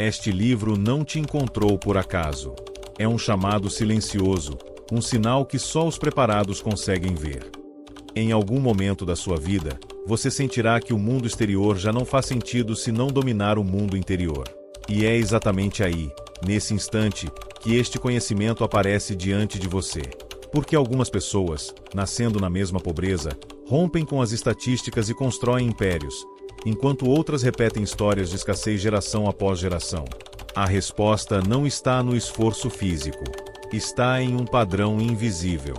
Este livro não te encontrou por acaso. É um chamado silencioso, um sinal que só os preparados conseguem ver. Em algum momento da sua vida, você sentirá que o mundo exterior já não faz sentido se não dominar o mundo interior. E é exatamente aí, nesse instante, que este conhecimento aparece diante de você. Porque algumas pessoas, nascendo na mesma pobreza, rompem com as estatísticas e constroem impérios, enquanto outras repetem histórias de escassez geração após geração. A resposta não está no esforço físico. Está em um padrão invisível.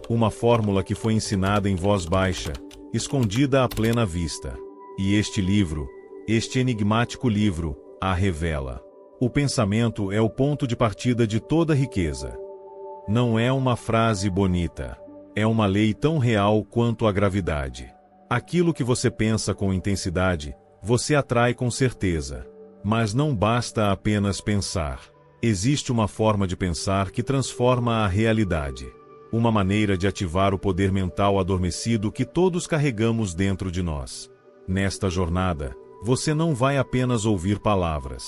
Uma fórmula que foi ensinada em voz baixa, escondida à plena vista. E este livro, este enigmático livro, a revela. O pensamento é o ponto de partida de toda riqueza. Não é uma frase bonita. É uma lei tão real quanto a gravidade. Aquilo que você pensa com intensidade, você atrai com certeza. Mas não basta apenas pensar. Existe uma forma de pensar que transforma a realidade. Uma maneira de ativar o poder mental adormecido que todos carregamos dentro de nós. Nesta jornada, você não vai apenas ouvir palavras.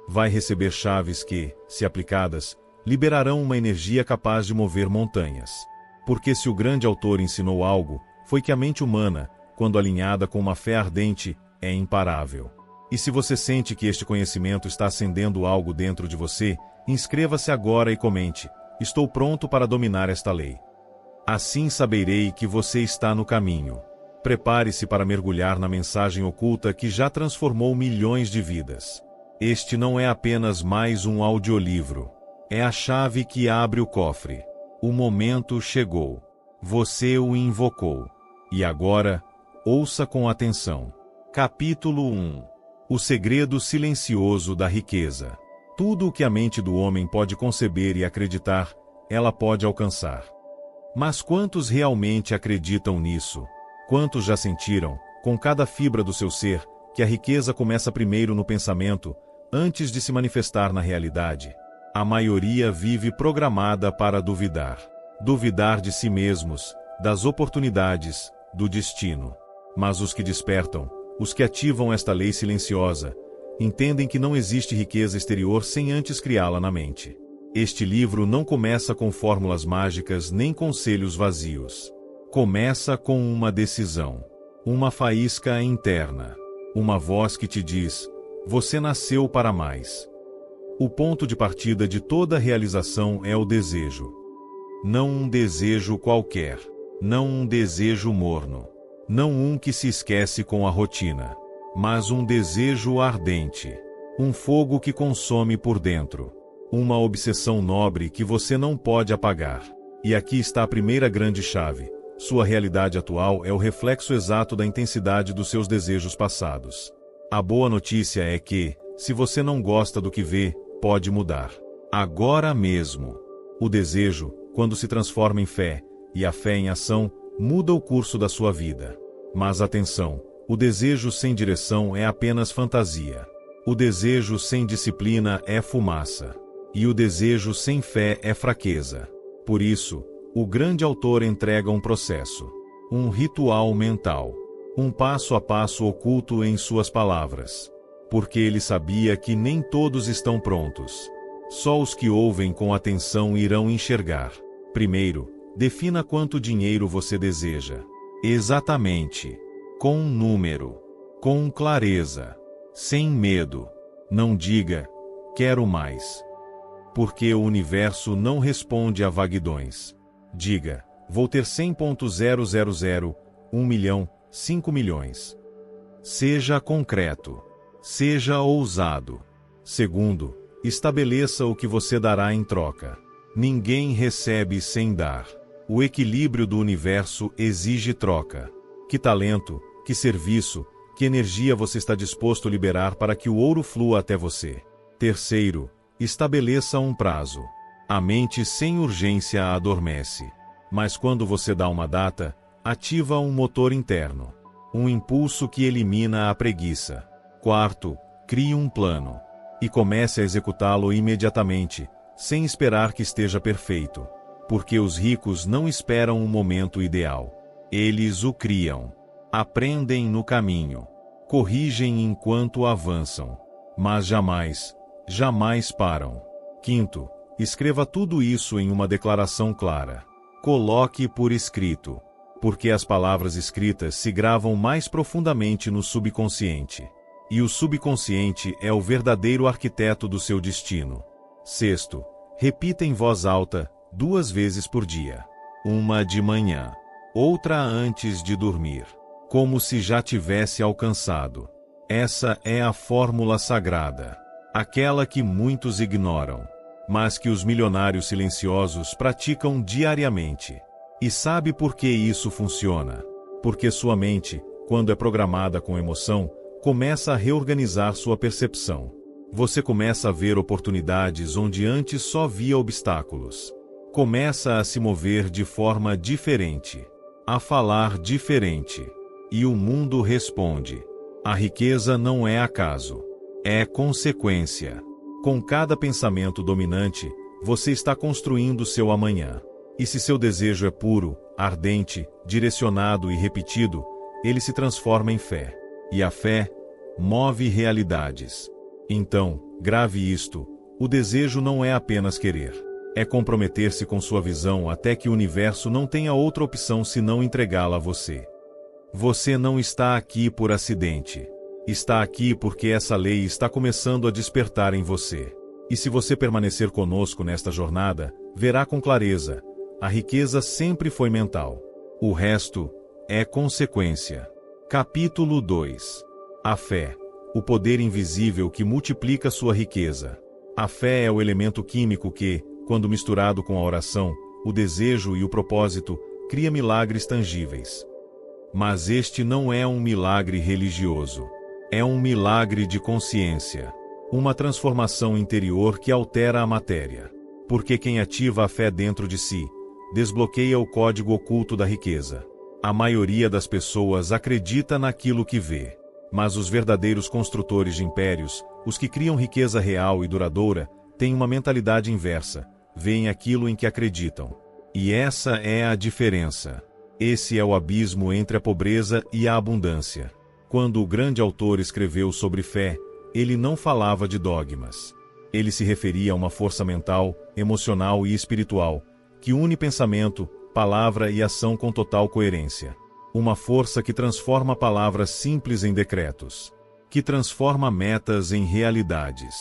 Vai receber chaves que, se aplicadas, liberarão uma energia capaz de mover montanhas. Porque se o grande autor ensinou algo, foi que a mente humana, quando alinhada com uma fé ardente, é imparável. E se você sente que este conhecimento está acendendo algo dentro de você, inscreva-se agora e comente: estou pronto para dominar esta lei. Assim saberei que você está no caminho. Prepare-se para mergulhar na mensagem oculta que já transformou milhões de vidas. Este não é apenas mais um audiolivro. É a chave que abre o cofre. O momento chegou. Você o invocou. E agora, ouça com atenção. Capítulo 1. O segredo silencioso da riqueza. Tudo o que a mente do homem pode conceber e acreditar, ela pode alcançar. Mas quantos realmente acreditam nisso? Quantos já sentiram, com cada fibra do seu ser, que a riqueza começa primeiro no pensamento, antes de se manifestar na realidade? A maioria vive programada para duvidar. Duvidar de si mesmos, das oportunidades, do destino. Mas os que despertam, os que ativam esta lei silenciosa, entendem que não existe riqueza exterior sem antes criá-la na mente. Este livro não começa com fórmulas mágicas nem conselhos vazios. Começa com uma decisão. Uma faísca interna. Uma voz que te diz: você nasceu para mais. O ponto de partida de toda realização é o desejo. Não um desejo qualquer. Não um desejo morno. Não um que se esquece com a rotina. Mas um desejo ardente. Um fogo que consome por dentro. Uma obsessão nobre que você não pode apagar. E aqui está a primeira grande chave. Sua realidade atual é o reflexo exato da intensidade dos seus desejos passados. A boa notícia é que, se você não gosta do que vê, pode mudar. Agora mesmo. O desejo, quando se transforma em fé, e a fé em ação, muda o curso da sua vida. Mas atenção, o desejo sem direção é apenas fantasia. O desejo sem disciplina é fumaça. E o desejo sem fé é fraqueza. Por isso, o grande autor entrega um processo. Um ritual mental. Um passo a passo oculto em suas palavras. Porque ele sabia que nem todos estão prontos. Só os que ouvem com atenção irão enxergar. Primeiro, defina quanto dinheiro você deseja. Exatamente. Com um número. Com clareza. Sem medo. Não diga: quero mais. Porque o universo não responde a vaguidões. Diga: vou ter 100.000, 1 milhão, 5 milhões. Seja concreto. Seja ousado. Segundo, estabeleça o que você dará em troca. Ninguém recebe sem dar. O equilíbrio do universo exige troca. Que talento, que serviço, que energia você está disposto a liberar para que o ouro flua até você? Terceiro, estabeleça um prazo. A mente sem urgência adormece. Mas quando você dá uma data, ativa um motor interno. Um impulso que elimina a preguiça. Quarto, crie um plano. E comece a executá-lo imediatamente, sem esperar que esteja perfeito. Porque os ricos não esperam um momento ideal. Eles o criam. Aprendem no caminho. Corrigem enquanto avançam. Mas jamais, jamais param. Quinto, escreva tudo isso em uma declaração clara. Coloque por escrito, porque as palavras escritas se gravam mais profundamente no subconsciente. E o subconsciente é o verdadeiro arquiteto do seu destino. Sexto, repita em voz alta, 2 vezes por dia. Uma de manhã, outra antes de dormir, como se já tivesse alcançado. Essa é a fórmula sagrada, aquela que muitos ignoram, mas que os milionários silenciosos praticam diariamente. E sabe por que isso funciona? Porque sua mente, quando é programada com emoção, começa a reorganizar sua percepção. Você começa a ver oportunidades onde antes só via obstáculos. Começa a se mover de forma diferente, a falar diferente. E o mundo responde. A riqueza não é acaso, é consequência. Com cada pensamento dominante, você está construindo seu amanhã. E se seu desejo é puro, ardente, direcionado e repetido, ele se transforma em fé. E a fé move realidades. Então, grave isto: o desejo não é apenas querer. É comprometer-se com sua visão até que o universo não tenha outra opção senão entregá-la a você. Você não está aqui por acidente. Está aqui porque essa lei está começando a despertar em você. E se você permanecer conosco nesta jornada, verá com clareza: a riqueza sempre foi mental. O resto é consequência. Capítulo 2. A fé, o poder invisível que multiplica sua riqueza. A fé é o elemento químico que, quando misturado com a oração, o desejo e o propósito, cria milagres tangíveis. Mas este não é um milagre religioso. É um milagre de consciência. Uma transformação interior que altera a matéria. Porque quem ativa a fé dentro de si, desbloqueia o código oculto da riqueza. A maioria das pessoas acredita naquilo que vê. Mas os verdadeiros construtores de impérios, os que criam riqueza real e duradoura, têm uma mentalidade inversa. Veem aquilo em que acreditam. E essa é a diferença. Esse é o abismo entre a pobreza e a abundância. Quando o grande autor escreveu sobre fé, ele não falava de dogmas. Ele se referia a uma força mental, emocional e espiritual, que une pensamento, palavra e ação com total coerência. Uma força que transforma palavras simples em decretos. Que transforma metas em realidades.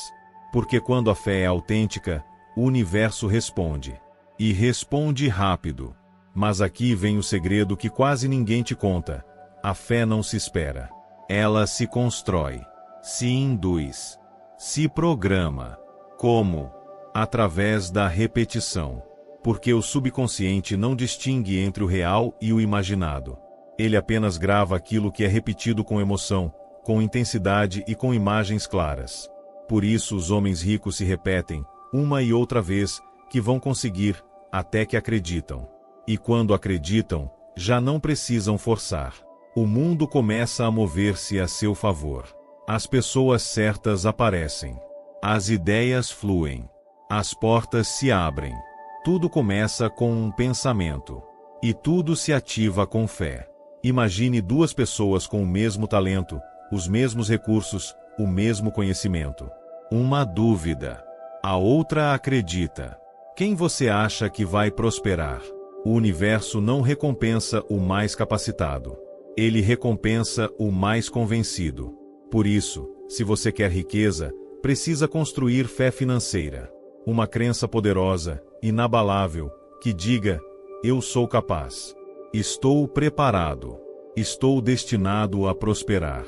Porque quando a fé é autêntica, o universo responde. E responde rápido. Mas aqui vem o segredo que quase ninguém te conta. A fé não se espera. Ela se constrói. Se induz. Se programa. Como? Através da repetição. Porque o subconsciente não distingue entre o real e o imaginado. Ele apenas grava aquilo que é repetido com emoção, com intensidade e com imagens claras. Por isso os homens ricos se repetem, uma e outra vez, que vão conseguir, até que acreditam. E quando acreditam, já não precisam forçar. O mundo começa a mover-se a seu favor. As pessoas certas aparecem. As ideias fluem. As portas se abrem. Tudo começa com um pensamento. E tudo se ativa com fé. Imagine 2 pessoas com o mesmo talento, os mesmos recursos, o mesmo conhecimento. Uma dúvida. A outra acredita. Quem você acha que vai prosperar? O universo não recompensa o mais capacitado. Ele recompensa o mais convencido. Por isso, se você quer riqueza, precisa construir fé financeira. Uma crença poderosa, inabalável, que diga: eu sou capaz. Estou preparado. Estou destinado a prosperar.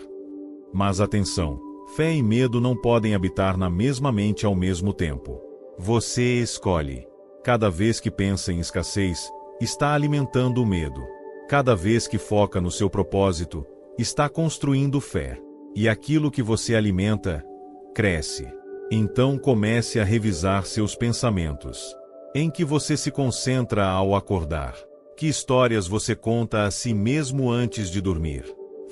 Mas atenção, fé e medo não podem habitar na mesma mente ao mesmo tempo. Você escolhe. Cada vez que pensa em escassez, está alimentando o medo. Cada vez que foca no seu propósito, está construindo fé. E aquilo que você alimenta, cresce. Então comece a revisar seus pensamentos. Em que você se concentra ao acordar? Que histórias você conta a si mesmo antes de dormir?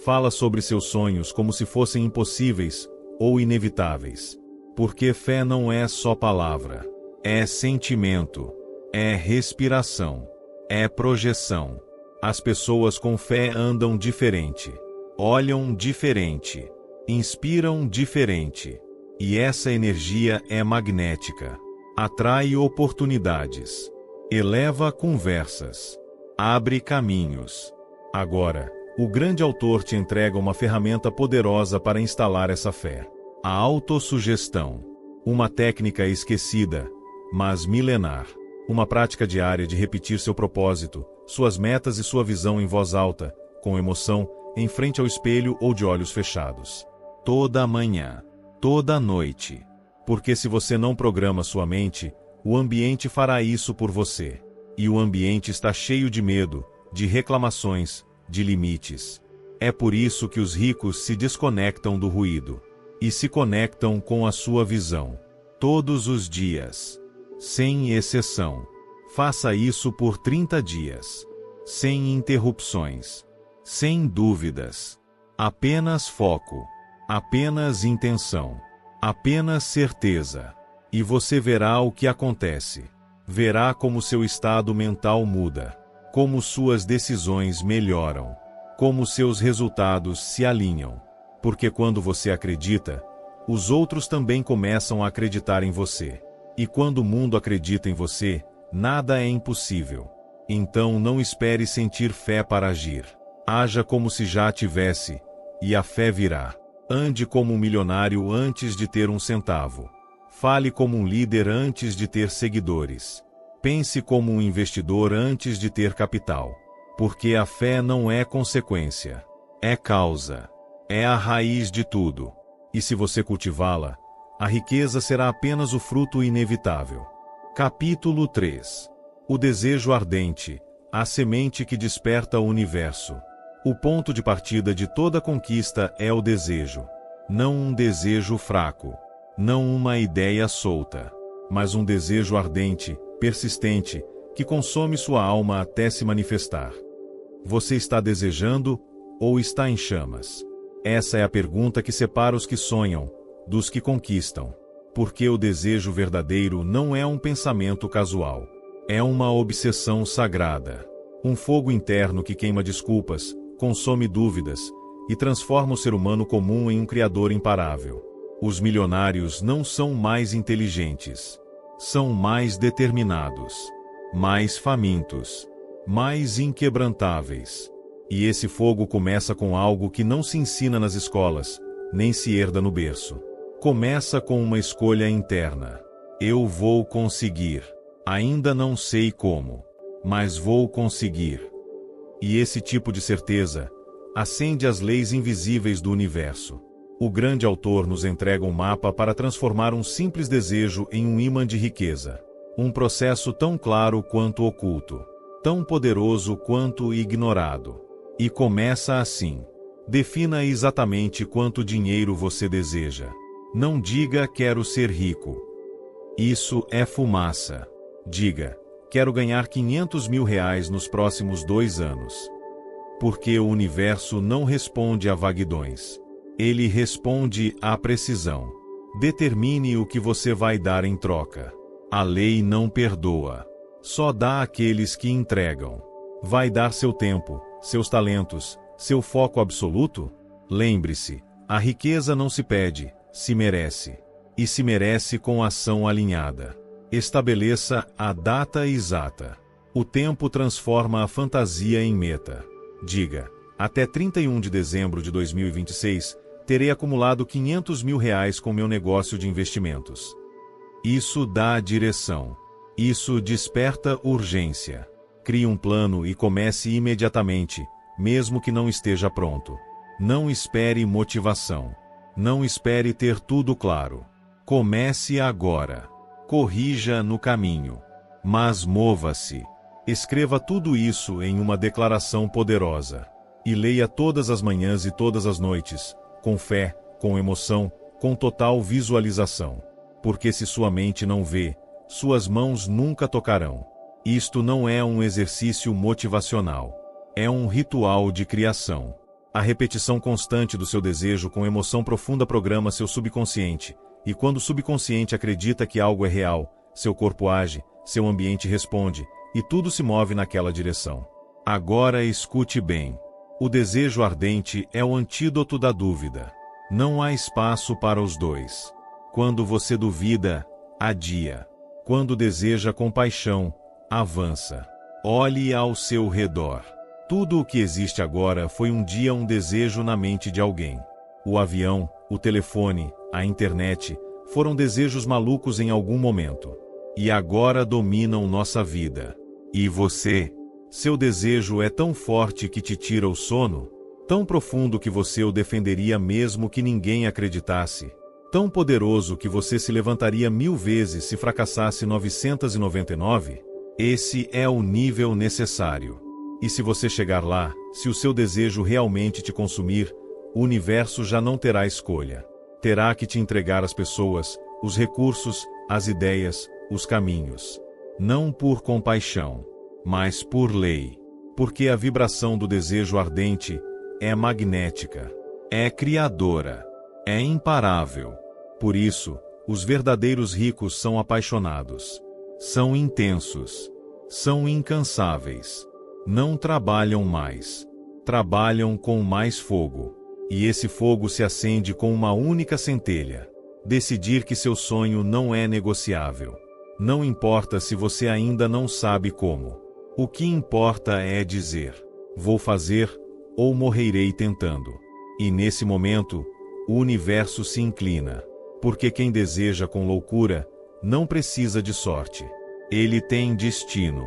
Fala sobre seus sonhos como se fossem impossíveis ou inevitáveis. Porque fé não é só palavra. É sentimento. É respiração. É projeção. As pessoas com fé andam diferente. Olham diferente. Inspiram diferente. E essa energia é magnética. Atrai oportunidades. Eleva conversas. Abre caminhos. Agora, o grande autor te entrega uma ferramenta poderosa para instalar essa fé. A autossugestão. Uma técnica esquecida, mas milenar. Uma prática diária de repetir seu propósito, suas metas e sua visão em voz alta, com emoção, em frente ao espelho ou de olhos fechados. Toda manhã. Toda noite. Porque se você não programa sua mente, o ambiente fará isso por você. E o ambiente está cheio de medo, de reclamações, de limites. É por isso que os ricos se desconectam do ruído. E se conectam com a sua visão. Todos os dias. Sem exceção. Faça isso por 30 dias. Sem interrupções. Sem dúvidas. Apenas foco. Apenas intenção. Apenas certeza. E você verá o que acontece. Verá como seu estado mental muda. Como suas decisões melhoram. Como seus resultados se alinham. Porque quando você acredita, os outros também começam a acreditar em você. E quando o mundo acredita em você, nada é impossível. Então não espere sentir fé para agir. Haja como se já a tivesse, e a fé virá. Ande como um milionário antes de ter um centavo. Fale como um líder antes de ter seguidores. Pense como um investidor antes de ter capital. Porque a fé não é consequência. É causa. É a raiz de tudo. E se você cultivá-la, a riqueza será apenas o fruto inevitável. Capítulo 3. O desejo ardente, a semente que desperta o universo. O ponto de partida de toda conquista é o desejo. Não um desejo fraco. Não uma ideia solta. Mas um desejo ardente, persistente, que consome sua alma até se manifestar. Você está desejando ou está em chamas? Essa é a pergunta que separa os que sonham dos que conquistam. Porque o desejo verdadeiro não é um pensamento casual. É uma obsessão sagrada. Um fogo interno que queima desculpas, consome dúvidas e transforma o ser humano comum em um criador imparável. Os milionários não são mais inteligentes. São mais determinados. Mais famintos. Mais inquebrantáveis. E esse fogo começa com algo que não se ensina nas escolas, nem se herda no berço. Começa com uma escolha interna. Eu vou conseguir. Ainda não sei como, mas vou conseguir. E esse tipo de certeza acende as leis invisíveis do universo. O grande autor nos entrega um mapa para transformar um simples desejo em um ímã de riqueza. Um processo tão claro quanto oculto, tão poderoso quanto ignorado. E começa assim. Defina exatamente quanto dinheiro você deseja. Não diga quero ser rico. Isso é fumaça. Diga, quero ganhar R$500.000 nos próximos 2 anos. Porque o universo não responde a vaguidões. Ele responde à precisão. Determine o que você vai dar em troca. A lei não perdoa. Só dá àqueles que entregam. Vai dar seu tempo, seus talentos, seu foco absoluto? Lembre-se, a riqueza não se pede, se merece. E se merece com ação alinhada. Estabeleça a data exata. O tempo transforma a fantasia em meta. Diga, até 31 de dezembro de 2026, terei acumulado R$500.000 com meu negócio de investimentos. Isso dá direção. Isso desperta urgência. Crie um plano e comece imediatamente, mesmo que não esteja pronto. Não espere motivação. Não espere ter tudo claro. Comece agora. Corrija no caminho. Mas mova-se. Escreva tudo isso em uma declaração poderosa. E leia todas as manhãs e todas as noites, com fé, com emoção, com total visualização. Porque se sua mente não vê, suas mãos nunca tocarão. Isto não é um exercício motivacional. É um ritual de criação. A repetição constante do seu desejo com emoção profunda programa seu subconsciente, e quando o subconsciente acredita que algo é real, seu corpo age, seu ambiente responde, e tudo se move naquela direção. Agora escute bem. O desejo ardente é o antídoto da dúvida. Não há espaço para os dois. quando você duvida, adia. Quando deseja compaixão, avança. Olhe ao seu redor. Tudo o que existe agora foi um dia um desejo na mente de alguém. O avião, o telefone, a internet, foram desejos malucos em algum momento. E agora dominam nossa vida. E você? Seu desejo é tão forte que te tira o sono? Tão profundo que você o defenderia mesmo que ninguém acreditasse? Tão poderoso que você se levantaria 1000 vezes se fracassasse 999? Esse é o nível necessário. E se você chegar lá, se o seu desejo realmente te consumir, o universo já não terá escolha. Terá que te entregar as pessoas, os recursos, as ideias, os caminhos. Não por compaixão, mas por lei. Porque a vibração do desejo ardente é magnética, é criadora, é imparável. Por isso, os verdadeiros ricos são apaixonados, são intensos, são incansáveis. Não trabalham mais, trabalham com mais fogo. E esse fogo se acende com uma única centelha. Decidir que seu sonho não é negociável. Não importa se você ainda não sabe como. O que importa é dizer: vou fazer, ou morrerei tentando. E nesse momento, o universo se inclina. Porque quem deseja com loucura, não precisa de sorte. Ele tem destino.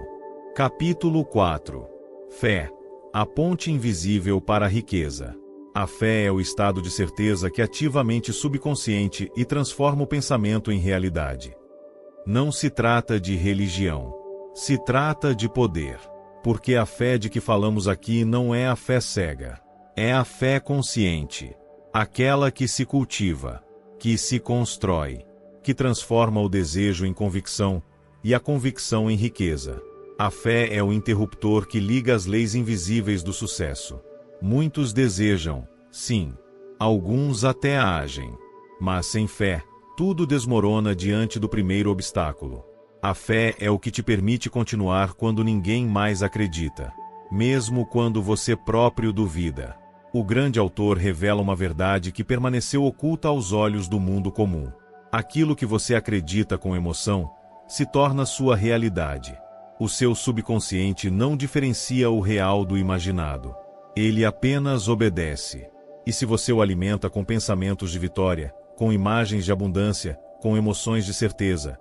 Capítulo 4. Fé. A ponte invisível para a riqueza. A fé é o estado de certeza que ativa a mente subconsciente e transforma o pensamento em realidade. Não se trata de religião. Se trata de poder. Porque a fé de que falamos aqui não é a fé cega. É a fé consciente. Aquela que se cultiva, que se constrói, que transforma o desejo em convicção e a convicção em riqueza. A fé é o interruptor que liga as leis invisíveis do sucesso. Muitos desejam, sim. Alguns até agem. Mas sem fé, tudo desmorona diante do primeiro obstáculo. A fé é o que te permite continuar quando ninguém mais acredita. Mesmo quando você próprio duvida. O grande autor revela uma verdade que permaneceu oculta aos olhos do mundo comum. Aquilo que você acredita com emoção se torna sua realidade. O seu subconsciente não diferencia o real do imaginado. Ele apenas obedece. E se você o alimenta com pensamentos de vitória, com imagens de abundância, com emoções de certeza,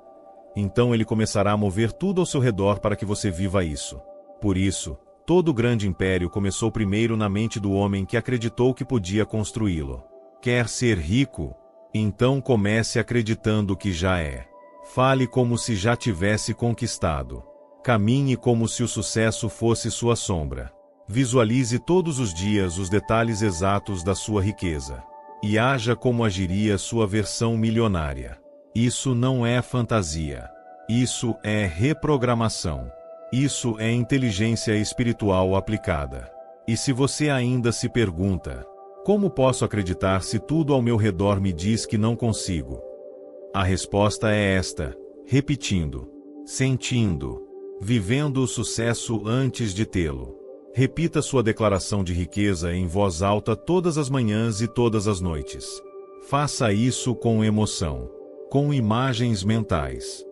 então ele começará a mover tudo ao seu redor para que você viva isso. Por isso, todo grande império começou primeiro na mente do homem que acreditou que podia construí-lo. Quer ser rico? Então comece acreditando que já é. Fale como se já tivesse conquistado. Caminhe como se o sucesso fosse sua sombra. Visualize todos os dias os detalhes exatos da sua riqueza. E haja como agiria sua versão milionária. Isso não é fantasia. Isso é reprogramação. Isso é inteligência espiritual aplicada. E se você ainda se pergunta: como posso acreditar se tudo ao meu redor me diz que não consigo? A resposta é esta: repetindo, sentindo, vivendo o sucesso antes de tê-lo. Repita sua declaração de riqueza em voz alta todas as manhãs e todas as noites. Faça isso com emoção, com imagens mentais.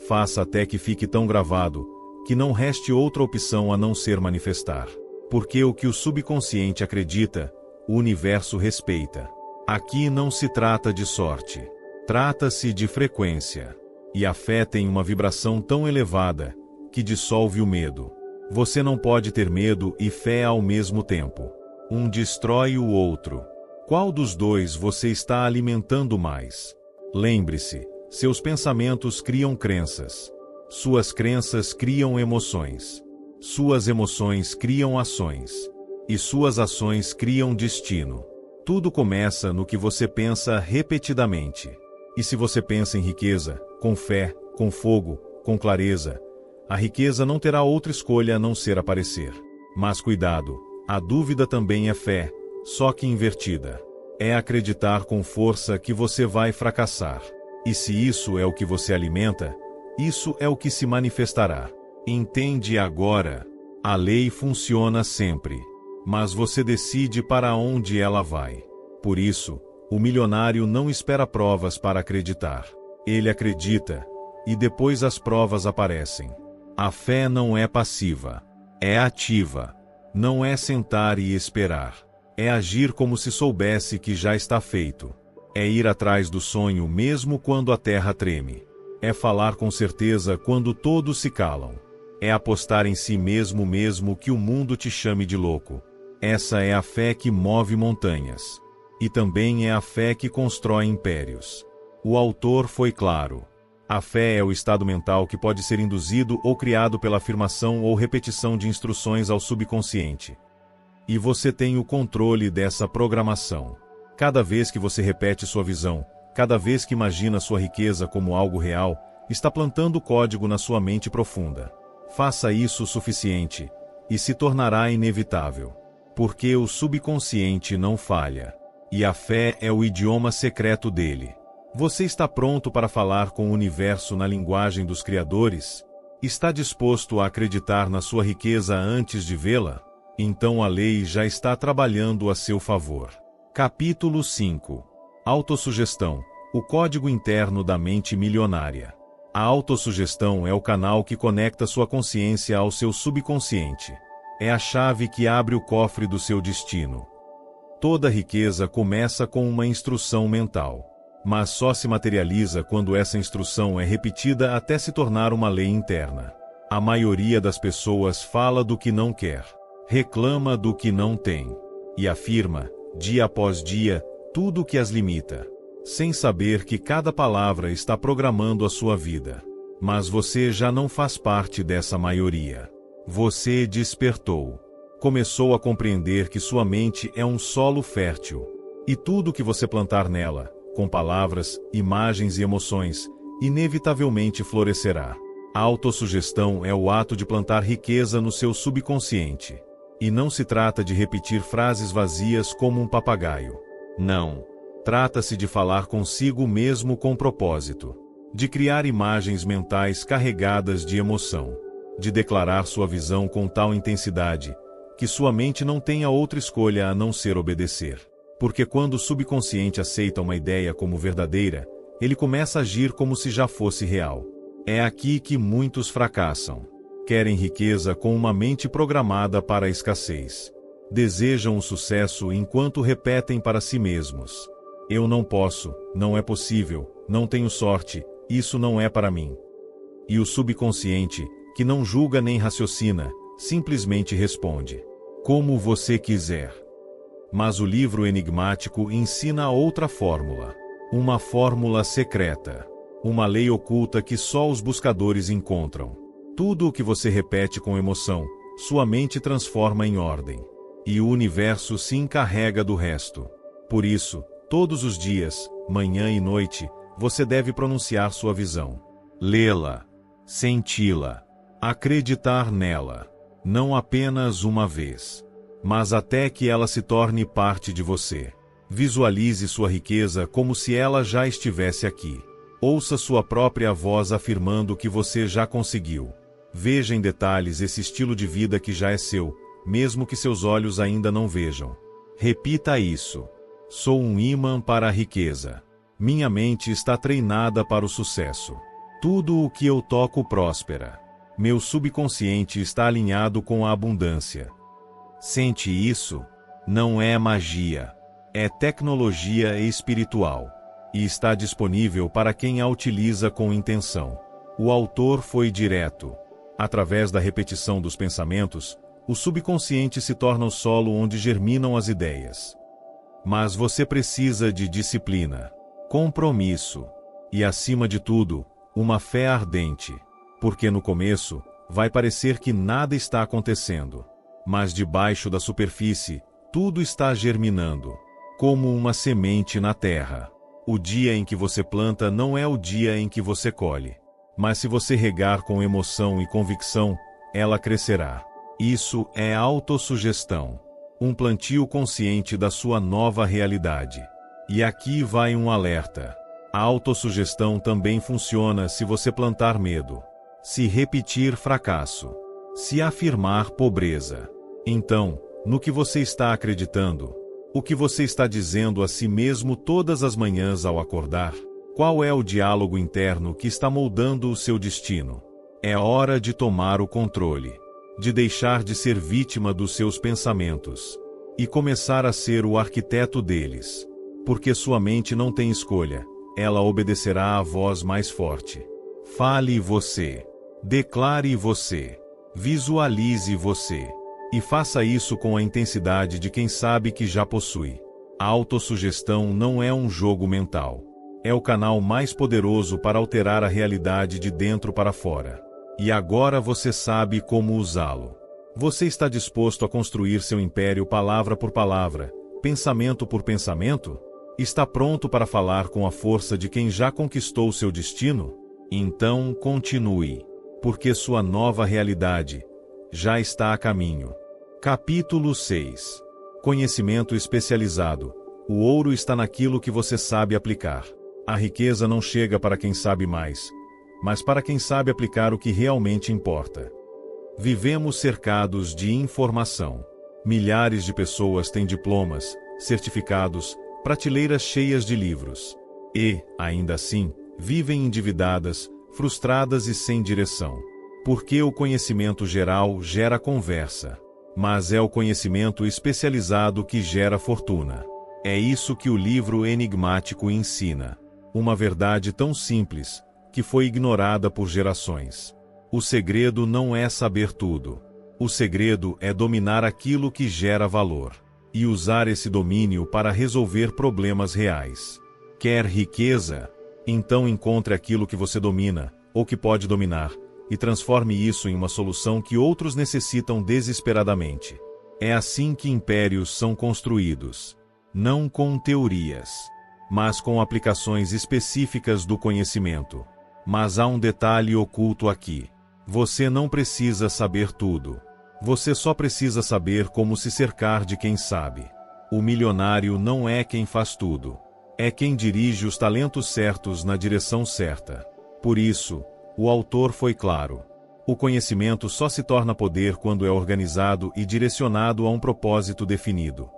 Faça até que fique tão gravado que não reste outra opção a não ser manifestar. Porque o que o subconsciente acredita, o universo respeita. Aqui não se trata de sorte. Trata-se de frequência. E a fé tem uma vibração tão elevada que dissolve o medo. Você não pode ter medo e fé ao mesmo tempo. Um destrói o outro. Qual dos dois você está alimentando mais? Lembre-se, seus pensamentos criam crenças. Suas crenças criam emoções. Suas emoções criam ações. E suas ações criam destino. Tudo começa no que você pensa repetidamente. E se você pensa em riqueza, com fé, com fogo, com clareza, a riqueza não terá outra escolha a não ser aparecer. Mas cuidado, a dúvida também é fé, só que invertida. É acreditar com força que você vai fracassar. E se isso é o que você alimenta, isso é o que se manifestará. Entende agora? A lei funciona sempre. Mas você decide para onde ela vai. Por isso, O milionário não espera provas para acreditar. Ele acredita, e depois as provas aparecem. A fé não é passiva. É ativa. Não é sentar e esperar. É agir como se soubesse que já está feito. É ir atrás do sonho mesmo quando a terra treme. É falar com certeza quando todos se calam. É apostar em si mesmo que o mundo te chame de louco. Essa é a fé que move montanhas. E também é a fé que constrói impérios. O autor foi claro. A fé é o estado mental que pode ser induzido ou criado pela afirmação ou repetição de instruções ao subconsciente. E você tem o controle dessa programação. Cada vez que você repete sua visão, cada vez que imagina sua riqueza como algo real, está plantando código na sua mente profunda. Faça isso o suficiente, e se tornará inevitável. Porque o subconsciente não falha. E a fé é o idioma secreto dele. Você está pronto para falar com o universo na linguagem dos criadores? Está disposto a acreditar na sua riqueza antes de vê-la? Então a lei já está trabalhando a seu favor. Capítulo 5. Autossugestão, o código interno da mente milionária. A autossugestão é o canal que conecta sua consciência ao seu subconsciente. É a chave que abre o cofre do seu destino. Toda riqueza começa com uma instrução mental. Mas só se materializa quando essa instrução é repetida até se tornar uma lei interna. A maioria das pessoas fala do que não quer, reclama do que não tem, e afirma, dia após dia, tudo o que as limita, sem saber que cada palavra está programando a sua vida. Mas você já não faz parte dessa maioria. Você despertou. Começou a compreender que sua mente é um solo fértil, e tudo que você plantar nela, com palavras, imagens e emoções, inevitavelmente florescerá. A autossugestão é o ato de plantar riqueza no seu subconsciente. E não se trata de repetir frases vazias como um papagaio. Não. Trata-se de falar consigo mesmo com propósito. De criar imagens mentais carregadas de emoção. De declarar sua visão com tal intensidade, que sua mente não tenha outra escolha a não ser obedecer. Porque quando o subconsciente aceita uma ideia como verdadeira, ele começa a agir como se já fosse real. É aqui que muitos fracassam. Querem riqueza com uma mente programada para a escassez. Desejam o sucesso enquanto repetem para si mesmos: eu não posso, não é possível, não tenho sorte, isso não é para mim. E o subconsciente, que não julga nem raciocina, simplesmente responde: como você quiser. Mas o livro enigmático ensina outra fórmula. Uma fórmula secreta. Uma lei oculta que só os buscadores encontram. Tudo o que você repete com emoção, sua mente transforma em ordem. E o universo se encarrega do resto. Por isso, todos os dias, manhã e noite, você deve pronunciar sua visão. Lê-la. Senti-la. Acreditar nela. Não apenas uma vez, mas até que ela se torne parte de você. Visualize sua riqueza como se ela já estivesse aqui. Ouça sua própria voz afirmando que você já conseguiu. Veja em detalhes esse estilo de vida que já é seu, mesmo que seus olhos ainda não vejam. Repita isso. Sou um ímã para a riqueza. Minha mente está treinada para o sucesso. Tudo o que eu toco prospera. Meu subconsciente está alinhado com a abundância. Sente isso? Não é magia. É tecnologia espiritual. E está disponível para quem a utiliza com intenção. O autor foi direto. Através da repetição dos pensamentos, o subconsciente se torna o solo onde germinam as ideias. Mas você precisa de disciplina, compromisso e, acima de tudo, uma fé ardente. Porque no começo, vai parecer que nada está acontecendo. Mas debaixo da superfície, tudo está germinando, como uma semente na terra. O dia em que você planta não é o dia em que você colhe. Mas se você regar com emoção e convicção, ela crescerá. Isso é autossugestão. Um plantio consciente da sua nova realidade. E aqui vai um alerta. A autossugestão também funciona se você plantar medo. Se repetir fracasso. Se afirmar pobreza. Então, no que você está acreditando? O que você está dizendo a si mesmo todas as manhãs ao acordar? Qual é o diálogo interno que está moldando o seu destino? É hora de tomar o controle, de deixar de ser vítima dos seus pensamentos e começar a ser o arquiteto deles. Porque sua mente não tem escolha, ela obedecerá à voz mais forte. Fale você, declare você, visualize você. E faça isso com a intensidade de quem sabe que já possui. A autossugestão não é um jogo mental. É o canal mais poderoso para alterar a realidade de dentro para fora. E agora você sabe como usá-lo. Você está disposto a construir seu império palavra por palavra, pensamento por pensamento? Está pronto para falar com a força de quem já conquistou seu destino? Então continue, porque sua nova realidade já está a caminho. Capítulo 6. Conhecimento especializado. O ouro está naquilo que você sabe aplicar. A riqueza não chega para quem sabe mais, mas para quem sabe aplicar o que realmente importa. Vivemos cercados de informação. Milhares de pessoas têm diplomas, certificados, prateleiras cheias de livros. E, ainda assim, vivem endividadas, frustradas e sem direção. Porque o conhecimento geral gera conversa. Mas é o conhecimento especializado que gera fortuna. É isso que o livro enigmático ensina. Uma verdade tão simples, que foi ignorada por gerações. O segredo não é saber tudo. O segredo é dominar aquilo que gera valor. E usar esse domínio para resolver problemas reais. Quer riqueza? Então encontre aquilo que você domina, ou que pode dominar, e transforme isso em uma solução que outros necessitam desesperadamente. É assim que impérios são construídos. Não com teorias, mas com aplicações específicas do conhecimento. Mas há um detalhe oculto aqui. Você não precisa saber tudo. Você só precisa saber como se cercar de quem sabe. O milionário não é quem faz tudo. É quem dirige os talentos certos na direção certa. Por isso, o autor foi claro. O conhecimento só se torna poder quando é organizado e direcionado a um propósito definido.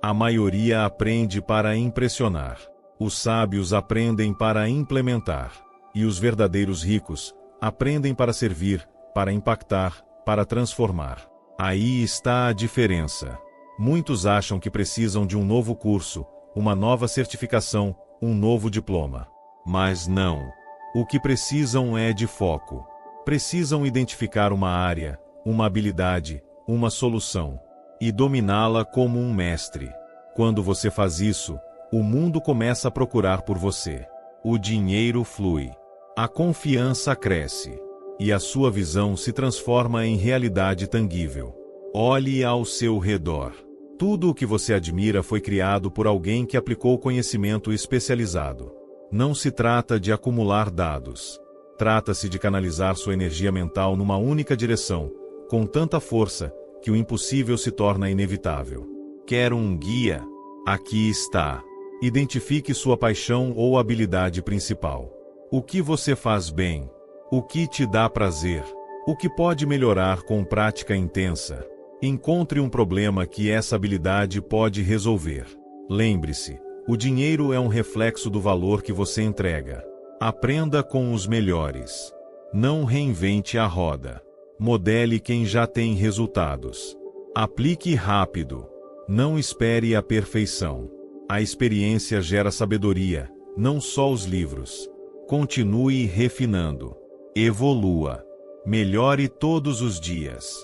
A maioria aprende para impressionar. Os sábios aprendem para implementar. E os verdadeiros ricos aprendem para servir, para impactar, para transformar. Aí está a diferença. Muitos acham que precisam de um novo curso, uma nova certificação, um novo diploma. Mas não. O que precisam é de foco. Precisam identificar uma área, uma habilidade, uma solução, e dominá-la como um mestre. Quando você faz isso, o mundo começa a procurar por você. O dinheiro flui. A confiança cresce. E a sua visão se transforma em realidade tangível. Olhe ao seu redor. Tudo o que você admira foi criado por alguém que aplicou conhecimento especializado. Não se trata de acumular dados. Trata-se de canalizar sua energia mental numa única direção, com tanta força, que o impossível se torna inevitável. Quer um guia? Aqui está. Identifique sua paixão ou habilidade principal. O que você faz bem? O que te dá prazer? O que pode melhorar com prática intensa? Encontre um problema que essa habilidade pode resolver. Lembre-se, o dinheiro é um reflexo do valor que você entrega. Aprenda com os melhores. Não reinvente a roda. Modele quem já tem resultados. Aplique rápido. Não espere a perfeição. A experiência gera sabedoria, não só os livros. Continue refinando. Evolua. Melhore todos os dias.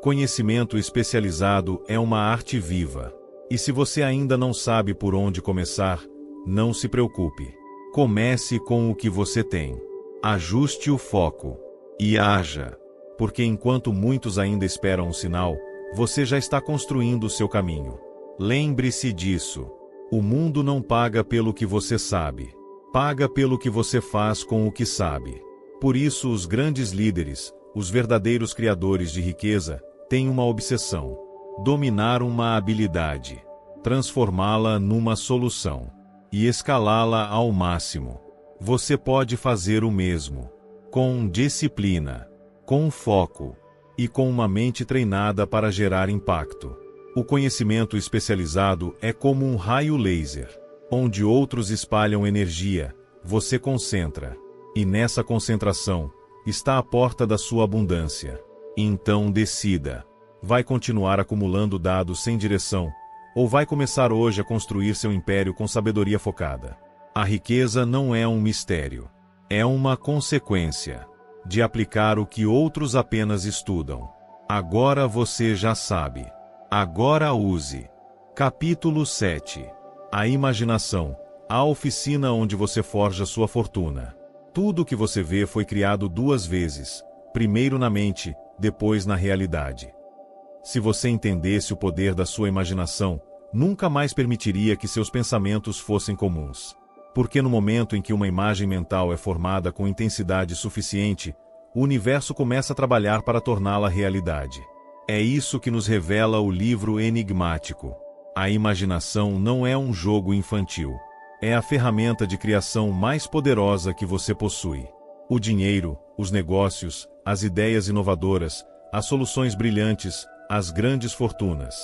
Conhecimento especializado é uma arte viva. E se você ainda não sabe por onde começar, não se preocupe. Comece com o que você tem. Ajuste o foco. E haja. Porque enquanto muitos ainda esperam um sinal, você já está construindo o seu caminho. Lembre-se disso. O mundo não paga pelo que você sabe. Paga pelo que você faz com o que sabe. Por isso os grandes líderes, os verdadeiros criadores de riqueza, têm uma obsessão. Dominar uma habilidade. Transformá-la numa solução. E escalá-la ao máximo. Você pode fazer o mesmo. Com disciplina. Com foco. E com uma mente treinada para gerar impacto. O conhecimento especializado é como um raio laser. Onde outros espalham energia, você concentra. E nessa concentração, está a porta da sua abundância. Então decida. Vai continuar acumulando dados sem direção, ou vai começar hoje a construir seu império com sabedoria focada? A riqueza não é um mistério. É uma consequência de aplicar o que outros apenas estudam. Agora você já sabe. Agora use. Capítulo 7. A imaginação, a oficina onde você forja sua fortuna. Tudo o que você vê foi criado duas vezes, primeiro na mente, depois na realidade. Se você entendesse o poder da sua imaginação, nunca mais permitiria que seus pensamentos fossem comuns. Porque no momento em que uma imagem mental é formada com intensidade suficiente, o universo começa a trabalhar para torná-la realidade. É isso que nos revela o livro enigmático. A imaginação não é um jogo infantil. É a ferramenta de criação mais poderosa que você possui. O dinheiro, os negócios, as ideias inovadoras, as soluções brilhantes, as grandes fortunas.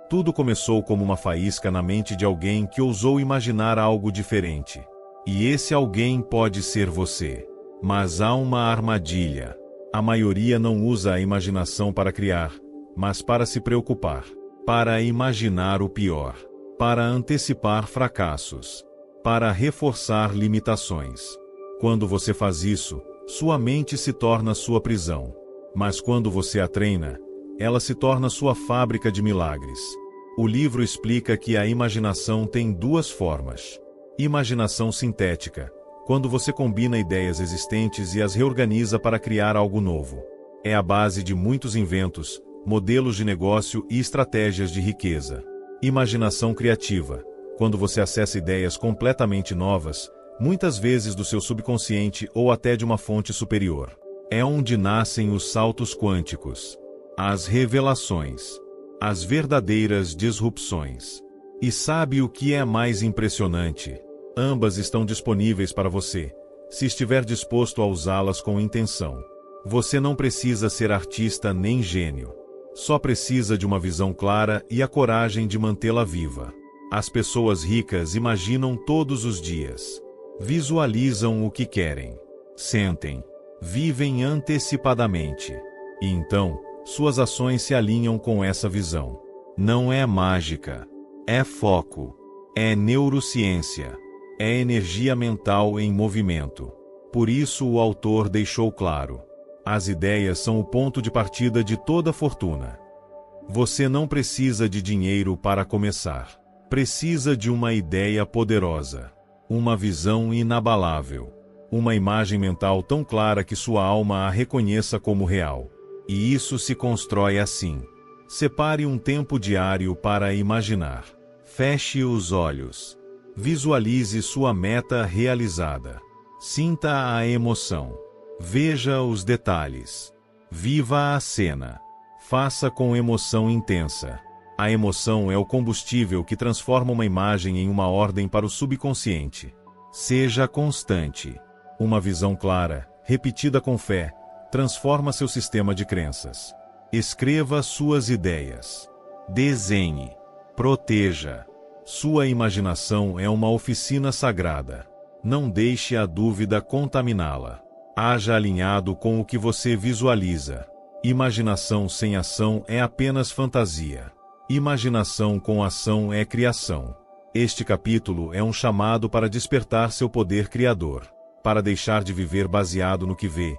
Tudo começou como uma faísca na mente de alguém que ousou imaginar algo diferente. E esse alguém pode ser você. Mas há uma armadilha. A maioria não usa a imaginação para criar, mas para se preocupar, para imaginar o pior, para antecipar fracassos, para reforçar limitações. Quando você faz isso, sua mente se torna sua prisão. Mas quando você a treina, ela se torna sua fábrica de milagres. O livro explica que a imaginação tem duas formas. Imaginação sintética, quando você combina ideias existentes e as reorganiza para criar algo novo. É a base de muitos inventos, modelos de negócio e estratégias de riqueza. Imaginação criativa, quando você acessa ideias completamente novas, muitas vezes do seu subconsciente ou até de uma fonte superior. É onde nascem os saltos quânticos, as revelações, as verdadeiras disrupções. E sabe o que é mais impressionante? Ambas estão disponíveis para você, se estiver disposto a usá-las com intenção. Você não precisa ser artista nem gênio. Só precisa de uma visão clara e a coragem de mantê-la viva. As pessoas ricas imaginam todos os dias. Visualizam o que querem. Sentem. Vivem antecipadamente. E então, suas ações se alinham com essa visão. Não é mágica. É foco. É neurociência. É energia mental em movimento. Por isso o autor deixou claro: as ideias são o ponto de partida de toda fortuna. Você não precisa de dinheiro para começar. Precisa de uma ideia poderosa. Uma visão inabalável. Uma imagem mental tão clara que sua alma a reconheça como real. E isso se constrói assim. Separe um tempo diário para imaginar. Feche os olhos. Visualize sua meta realizada. Sinta a emoção. Veja os detalhes. Viva a cena. Faça com emoção intensa. A emoção é o combustível que transforma uma imagem em uma ordem para o subconsciente. Seja constante. Uma visão clara, repetida com fé, transforma seu sistema de crenças. Escreva suas ideias. Desenhe. Proteja. Sua imaginação é uma oficina sagrada. Não deixe a dúvida contaminá-la. Haja alinhado com o que você visualiza. Imaginação sem ação é apenas fantasia. Imaginação com ação é criação. Este capítulo é um chamado para despertar seu poder criador, para deixar de viver baseado no que vê,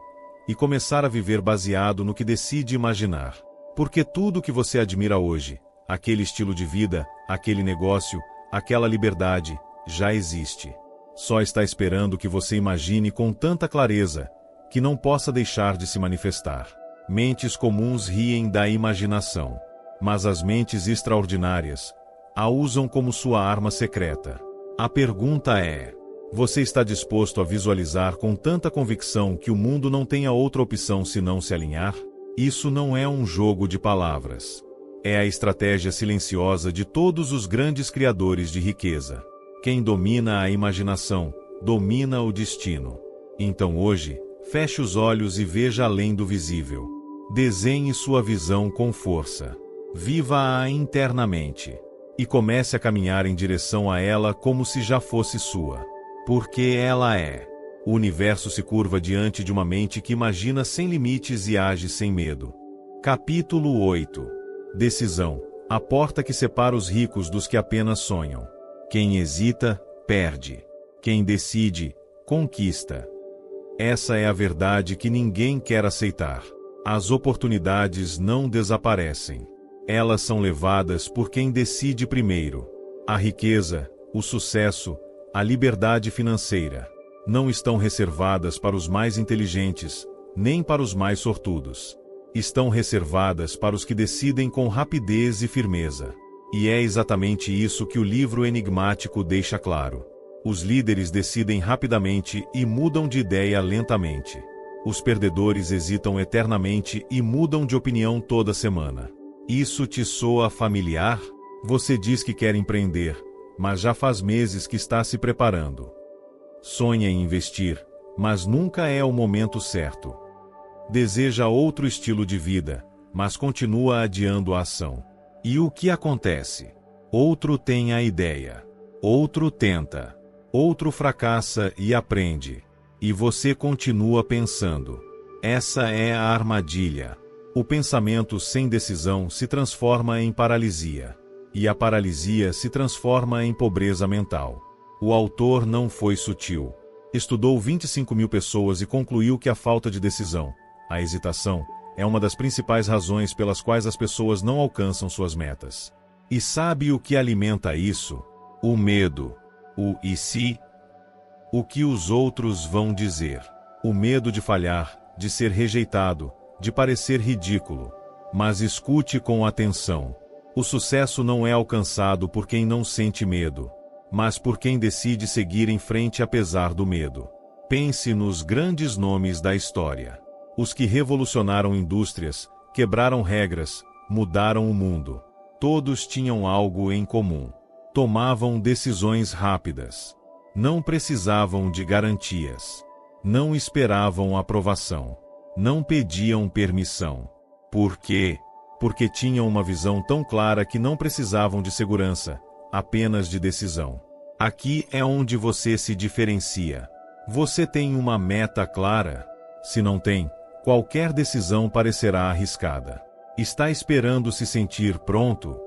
e começar a viver baseado no que decide imaginar. Porque tudo o que você admira hoje, aquele estilo de vida, aquele negócio, aquela liberdade, já existe. Só está esperando que você imagine com tanta clareza, que não possa deixar de se manifestar. Mentes comuns riem da imaginação, mas as mentes extraordinárias a usam como sua arma secreta. A pergunta é: você está disposto a visualizar com tanta convicção que o mundo não tenha outra opção senão se alinhar? Isso não é um jogo de palavras. É a estratégia silenciosa de todos os grandes criadores de riqueza. Quem domina a imaginação, domina o destino. Então hoje, feche os olhos e veja além do visível. Desenhe sua visão com força. Viva-a internamente. E comece a caminhar em direção a ela como se já fosse sua. Porque ela é. O universo se curva diante de uma mente que imagina sem limites e age sem medo. Capítulo 8. Decisão. A porta que separa os ricos dos que apenas sonham. Quem hesita, perde. Quem decide, conquista. Essa é a verdade que ninguém quer aceitar. As oportunidades não desaparecem. Elas são levadas por quem decide primeiro. A riqueza, o sucesso, a liberdade financeira não estão reservadas para os mais inteligentes, nem para os mais sortudos. Estão reservadas para os que decidem com rapidez e firmeza. E é exatamente isso que o livro enigmático deixa claro. Os líderes decidem rapidamente e mudam de ideia lentamente. Os perdedores hesitam eternamente e mudam de opinião toda semana. Isso te soa familiar? Você diz que quer empreender, mas já faz meses que está se preparando. Sonha em investir, mas nunca é o momento certo. Deseja outro estilo de vida, mas continua adiando a ação. E o que acontece? Outro tem a ideia. Outro tenta. Outro fracassa e aprende. E você continua pensando. Essa é a armadilha. O pensamento sem decisão se transforma em paralisia. E a paralisia se transforma em pobreza mental. O autor não foi sutil. Estudou 25.000 pessoas e concluiu que a falta de decisão, a hesitação, é uma das principais razões pelas quais as pessoas não alcançam suas metas. E sabe o que alimenta isso? O medo. O e se? O que os outros vão dizer? O medo de falhar, de ser rejeitado, de parecer ridículo. Mas escute com atenção. O sucesso não é alcançado por quem não sente medo, mas por quem decide seguir em frente apesar do medo. Pense nos grandes nomes da história. Os que revolucionaram indústrias, quebraram regras, mudaram o mundo. Todos tinham algo em comum. Tomavam decisões rápidas. Não precisavam de garantias. Não esperavam aprovação. Não pediam permissão. Por quê? Porque tinham uma visão tão clara que não precisavam de segurança, apenas de decisão. Aqui é onde você se diferencia. Você tem uma meta clara? Se não tem, qualquer decisão parecerá arriscada. Está esperando se sentir pronto?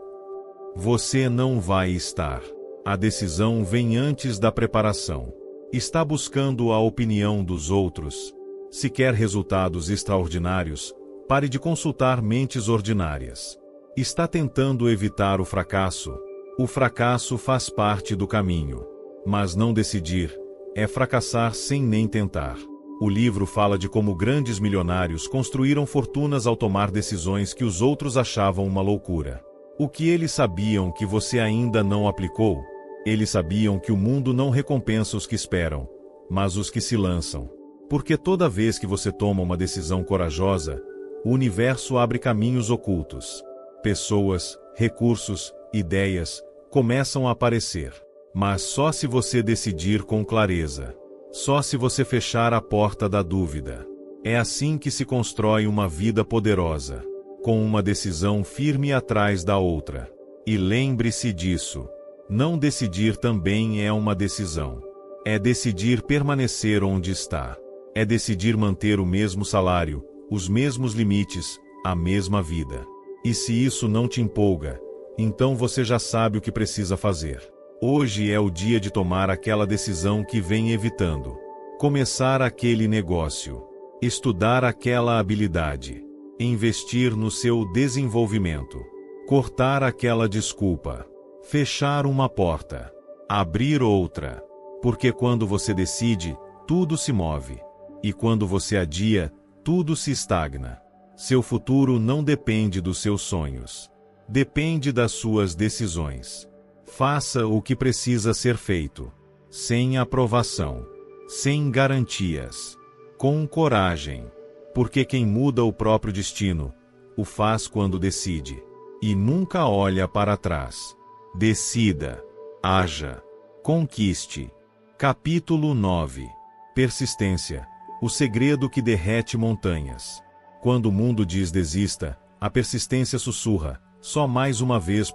Você não vai estar. A decisão vem antes da preparação. Está buscando a opinião dos outros? Se quer resultados extraordinários, pare de consultar mentes ordinárias. Está tentando evitar o fracasso? O fracasso faz parte do caminho. Mas não decidir é fracassar sem nem tentar. O livro fala de como grandes milionários construíram fortunas ao tomar decisões que os outros achavam uma loucura. O que eles sabiam que você ainda não aplicou? Eles sabiam que o mundo não recompensa os que esperam, mas os que se lançam. Porque toda vez que você toma uma decisão corajosa, o universo abre caminhos ocultos. Pessoas, recursos, ideias começam a aparecer. Mas só se você decidir com clareza. Só se você fechar a porta da dúvida. É assim que se constrói uma vida poderosa, com uma decisão firme atrás da outra. E lembre-se disso. Não decidir também é uma decisão. É decidir permanecer onde está. É decidir manter o mesmo salário, os mesmos limites, a mesma vida. E se isso não te empolga, então você já sabe o que precisa fazer. Hoje é o dia de tomar aquela decisão que vem evitando. Começar aquele negócio. Estudar aquela habilidade. Investir no seu desenvolvimento. Cortar aquela desculpa. Fechar uma porta. Abrir outra. Porque quando você decide, tudo se move. E quando você adia, tudo se estagna. Seu futuro não depende dos seus sonhos. Depende das suas decisões. Faça o que precisa ser feito. Sem aprovação. Sem garantias. Com coragem. Porque quem muda o próprio destino, o faz quando decide. E nunca olha para trás. Decida. Haja. Conquiste. Capítulo 9. Persistência. O segredo que derrete montanhas. Quando o mundo diz desista, a persistência sussurra: Só mais uma vez.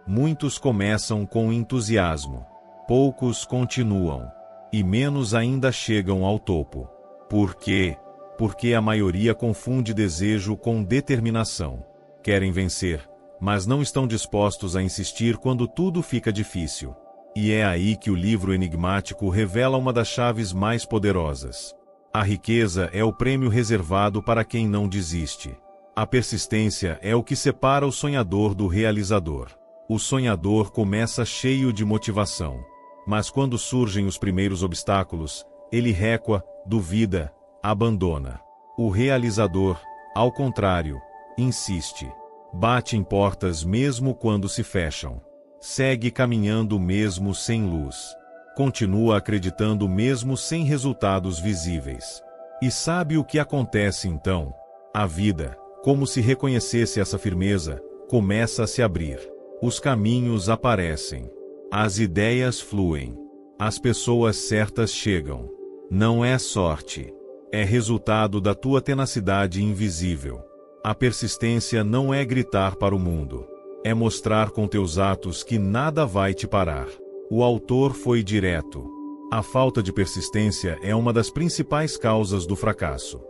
Muitos começam com entusiasmo. Poucos continuam. E menos ainda chegam ao topo. Por quê? Porque a maioria confunde desejo com determinação. Querem vencer, mas não estão dispostos a insistir quando tudo fica difícil. E é aí que o livro enigmático revela uma das chaves mais poderosas. A riqueza é o prêmio reservado para quem não desiste. A persistência é o que separa o sonhador do realizador. O sonhador começa cheio de motivação. Mas quando surgem os primeiros obstáculos, ele recua, duvida, abandona. O realizador, ao contrário, insiste. Bate em portas mesmo quando se fecham. Segue caminhando mesmo sem luz. Continua acreditando mesmo sem resultados visíveis. E sabe o que acontece então? A vida, como se reconhecesse essa firmeza, começa a se abrir. Os caminhos aparecem. As ideias fluem. As pessoas certas chegam. Não é sorte. É resultado da tua tenacidade invisível. A persistência não é gritar para o mundo. É mostrar com teus atos que nada vai te parar. O autor foi direto. A falta de persistência é uma das principais causas do fracasso.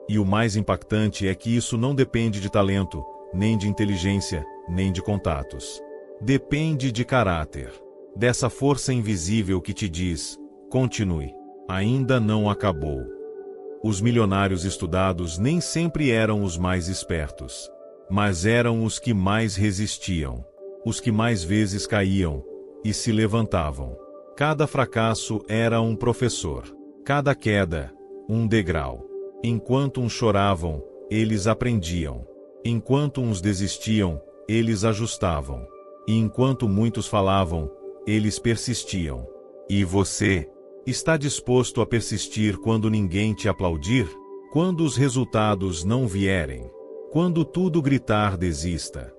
E o mais impactante é que isso não depende de talento, nem de inteligência, nem de contatos. Depende de caráter. Dessa força invisível que te diz: continue. Ainda não acabou. Os milionários estudados nem sempre eram os mais espertos. Mas eram os que mais resistiam. Os que mais vezes caíam e se levantavam. Cada fracasso era um professor. Cada queda, um degrau. Enquanto uns choravam, eles aprendiam. Enquanto uns desistiam, eles ajustavam. E enquanto muitos falavam, eles persistiam. E você? Está disposto a persistir quando ninguém te aplaudir? Quando os resultados não vierem? Quando tudo gritar desista?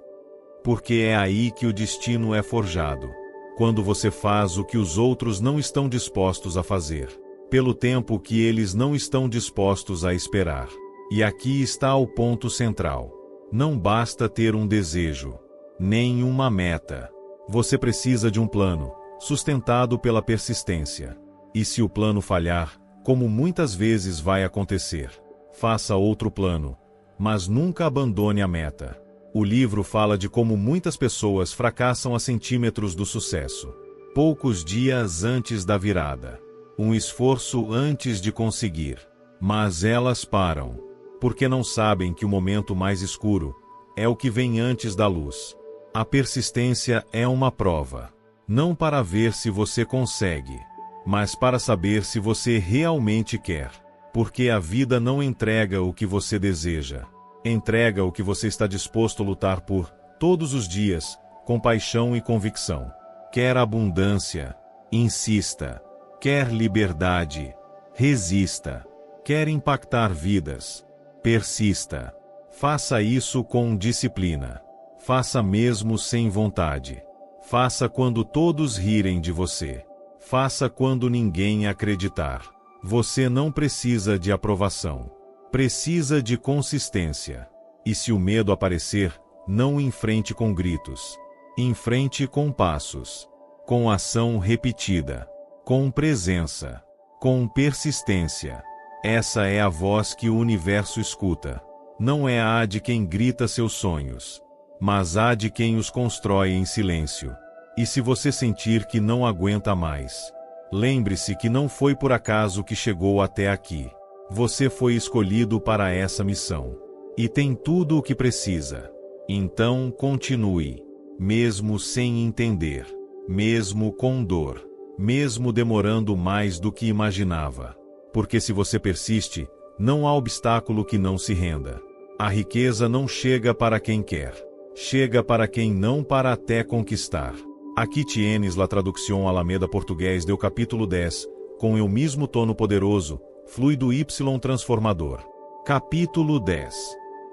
Porque é aí que o destino é forjado. Quando você faz o que os outros não estão dispostos a fazer. Pelo tempo que eles não estão dispostos a esperar. E aqui está o ponto central. Não basta ter um desejo, nem uma meta. Você precisa de um plano, sustentado pela persistência. E se o plano falhar, como muitas vezes vai acontecer, faça outro plano, mas nunca abandone a meta. O livro fala de como muitas pessoas fracassam a centímetros do sucesso. Poucos dias antes da virada. Um esforço antes de conseguir. Mas elas param. Porque não sabem que o momento mais escuro é o que vem antes da luz. A persistência é uma prova. Não para ver se você consegue, mas para saber se você realmente quer. Porque a vida não entrega o que você deseja. Entrega o que você está disposto a lutar por, todos os dias, com paixão e convicção. Quer abundância? Insista. Quer liberdade? Resista. Quer impactar vidas? Persista. Faça isso com disciplina. Faça mesmo sem vontade. Faça quando todos rirem de você. Faça quando ninguém acreditar. Você não precisa de aprovação. Precisa de consistência. E se o medo aparecer, não o enfrente com gritos. Enfrente com passos. Com ação repetida. Com presença. Com persistência. Essa é a voz que o universo escuta. Não é a de quem grita seus sonhos, mas a de quem os constrói em silêncio. E se você sentir que não aguenta mais, lembre-se que não foi por acaso que chegou até aqui. Você foi escolhido para essa missão. E tem tudo o que precisa. Então continue. Mesmo sem entender. Mesmo com dor. Mesmo demorando mais do que imaginava. Porque se você persiste, não há obstáculo que não se renda. A riqueza não chega para quem quer. Chega para quem não para até conquistar. Aqui tienes la traducción Alameda Português do capítulo 10, com eu mesmo tono poderoso, fluido y transformador. Capítulo 10.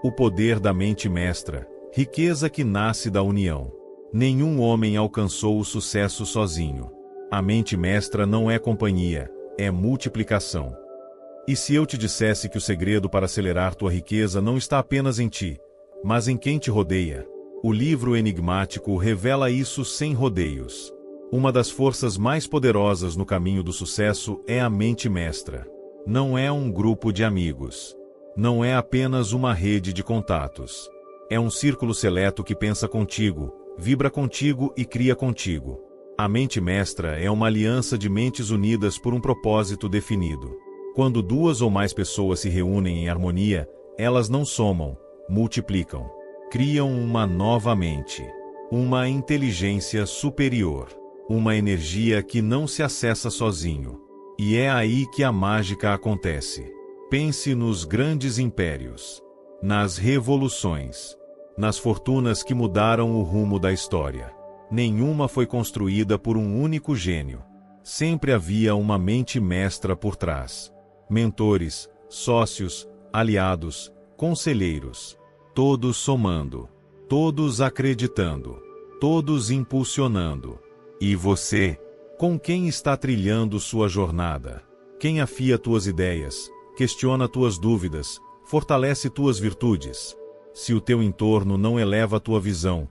O poder da mente mestra, riqueza que nasce da união. Nenhum homem alcançou o sucesso sozinho. A mente mestra não é companhia, é multiplicação. E se eu te dissesse que o segredo para acelerar tua riqueza não está apenas em ti, mas em quem te rodeia? O livro enigmático revela isso sem rodeios. Uma das forças mais poderosas no caminho do sucesso é a mente mestra. Não é um grupo de amigos. Não é apenas uma rede de contatos. É um círculo seleto que pensa contigo, vibra contigo e cria contigo. A mente mestra é uma aliança de mentes unidas por um propósito definido. Quando duas ou mais pessoas se reúnem em harmonia, elas não somam, multiplicam. Criam uma nova mente. Uma inteligência superior. Uma energia que não se acessa sozinho. E é aí que a mágica acontece. Pense nos grandes impérios. Nas revoluções. Nas fortunas que mudaram o rumo da história. Nenhuma foi construída por um único gênio. Sempre havia uma mente mestra por trás. Mentores, sócios, aliados, conselheiros. Todos somando. Todos acreditando. Todos impulsionando. E você? Com quem está trilhando sua jornada? Quem afia tuas ideias, questiona tuas dúvidas, fortalece tuas virtudes? Se o teu entorno não eleva a tua visão,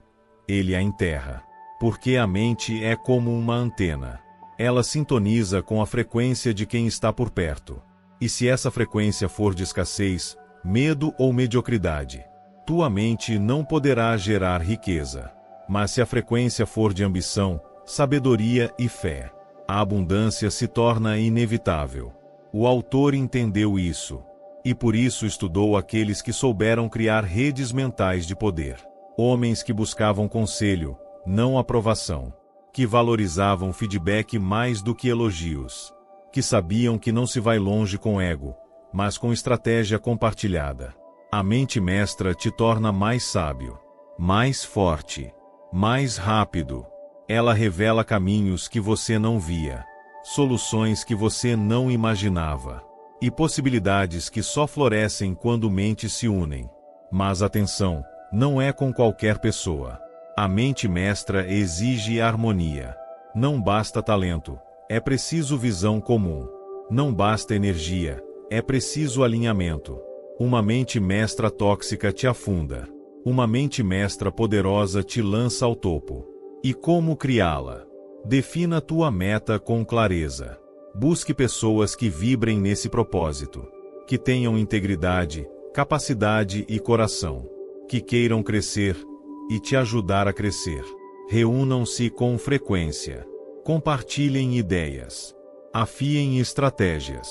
ele a enterra. Porque a mente é como uma antena. Ela sintoniza com a frequência de quem está por perto. E se essa frequência for de escassez, medo ou mediocridade, tua mente não poderá gerar riqueza. Mas se a frequência for de ambição, sabedoria e fé, a abundância se torna inevitável. O autor entendeu isso. E por isso estudou aqueles que souberam criar redes mentais de poder. Homens que buscavam conselho, não aprovação. Que valorizavam feedback mais do que elogios. Que sabiam que não se vai longe com ego, mas com estratégia compartilhada. A mente mestra te torna mais sábio, mais forte, mais rápido. Ela revela caminhos que você não via, soluções que você não imaginava, e possibilidades que só florescem quando mentes se unem. Mas atenção, não é com qualquer pessoa. A mente mestra exige harmonia. Não basta talento, é preciso visão comum. Não basta energia, é preciso alinhamento. Uma mente mestra tóxica te afunda. Uma mente mestra poderosa te lança ao topo. E como criá-la? Defina tua meta com clareza. Busque pessoas que vibrem nesse propósito. Que tenham integridade, capacidade e coração. Que queiram crescer e te ajudar a crescer. Reúnam-se com frequência. Compartilhem ideias. Afiem estratégias.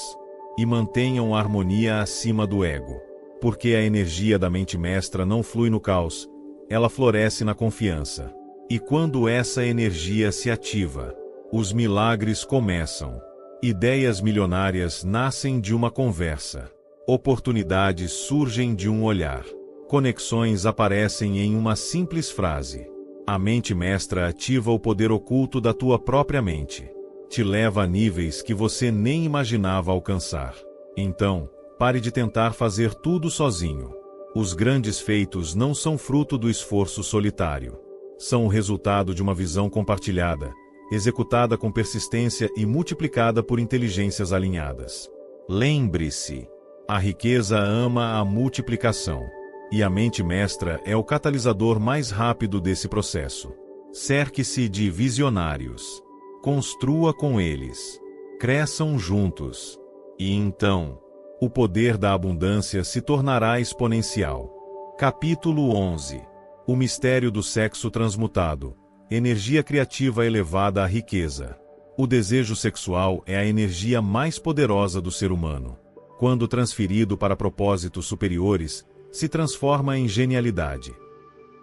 E mantenham a harmonia acima do ego. Porque a energia da mente mestra não flui no caos, ela floresce na confiança. E quando essa energia se ativa, os milagres começam. Ideias milionárias nascem de uma conversa. Oportunidades surgem de um olhar. Conexões aparecem em uma simples frase. A mente mestra ativa o poder oculto da tua própria mente. Te leva a níveis que você nem imaginava alcançar. Então, pare de tentar fazer tudo sozinho. Os grandes feitos não são fruto do esforço solitário. São o resultado de uma visão compartilhada, executada com persistência e multiplicada por inteligências alinhadas. Lembre-se, a riqueza ama a multiplicação. E a mente mestra é o catalisador mais rápido desse processo. Cerque-se de visionários. Construa com eles. Cresçam juntos. E então, o poder da abundância se tornará exponencial. Capítulo 11. O mistério do sexo transmutado. Energia criativa elevada à riqueza. O desejo sexual é a energia mais poderosa do ser humano. Quando transferido para propósitos superiores, se transforma em genialidade.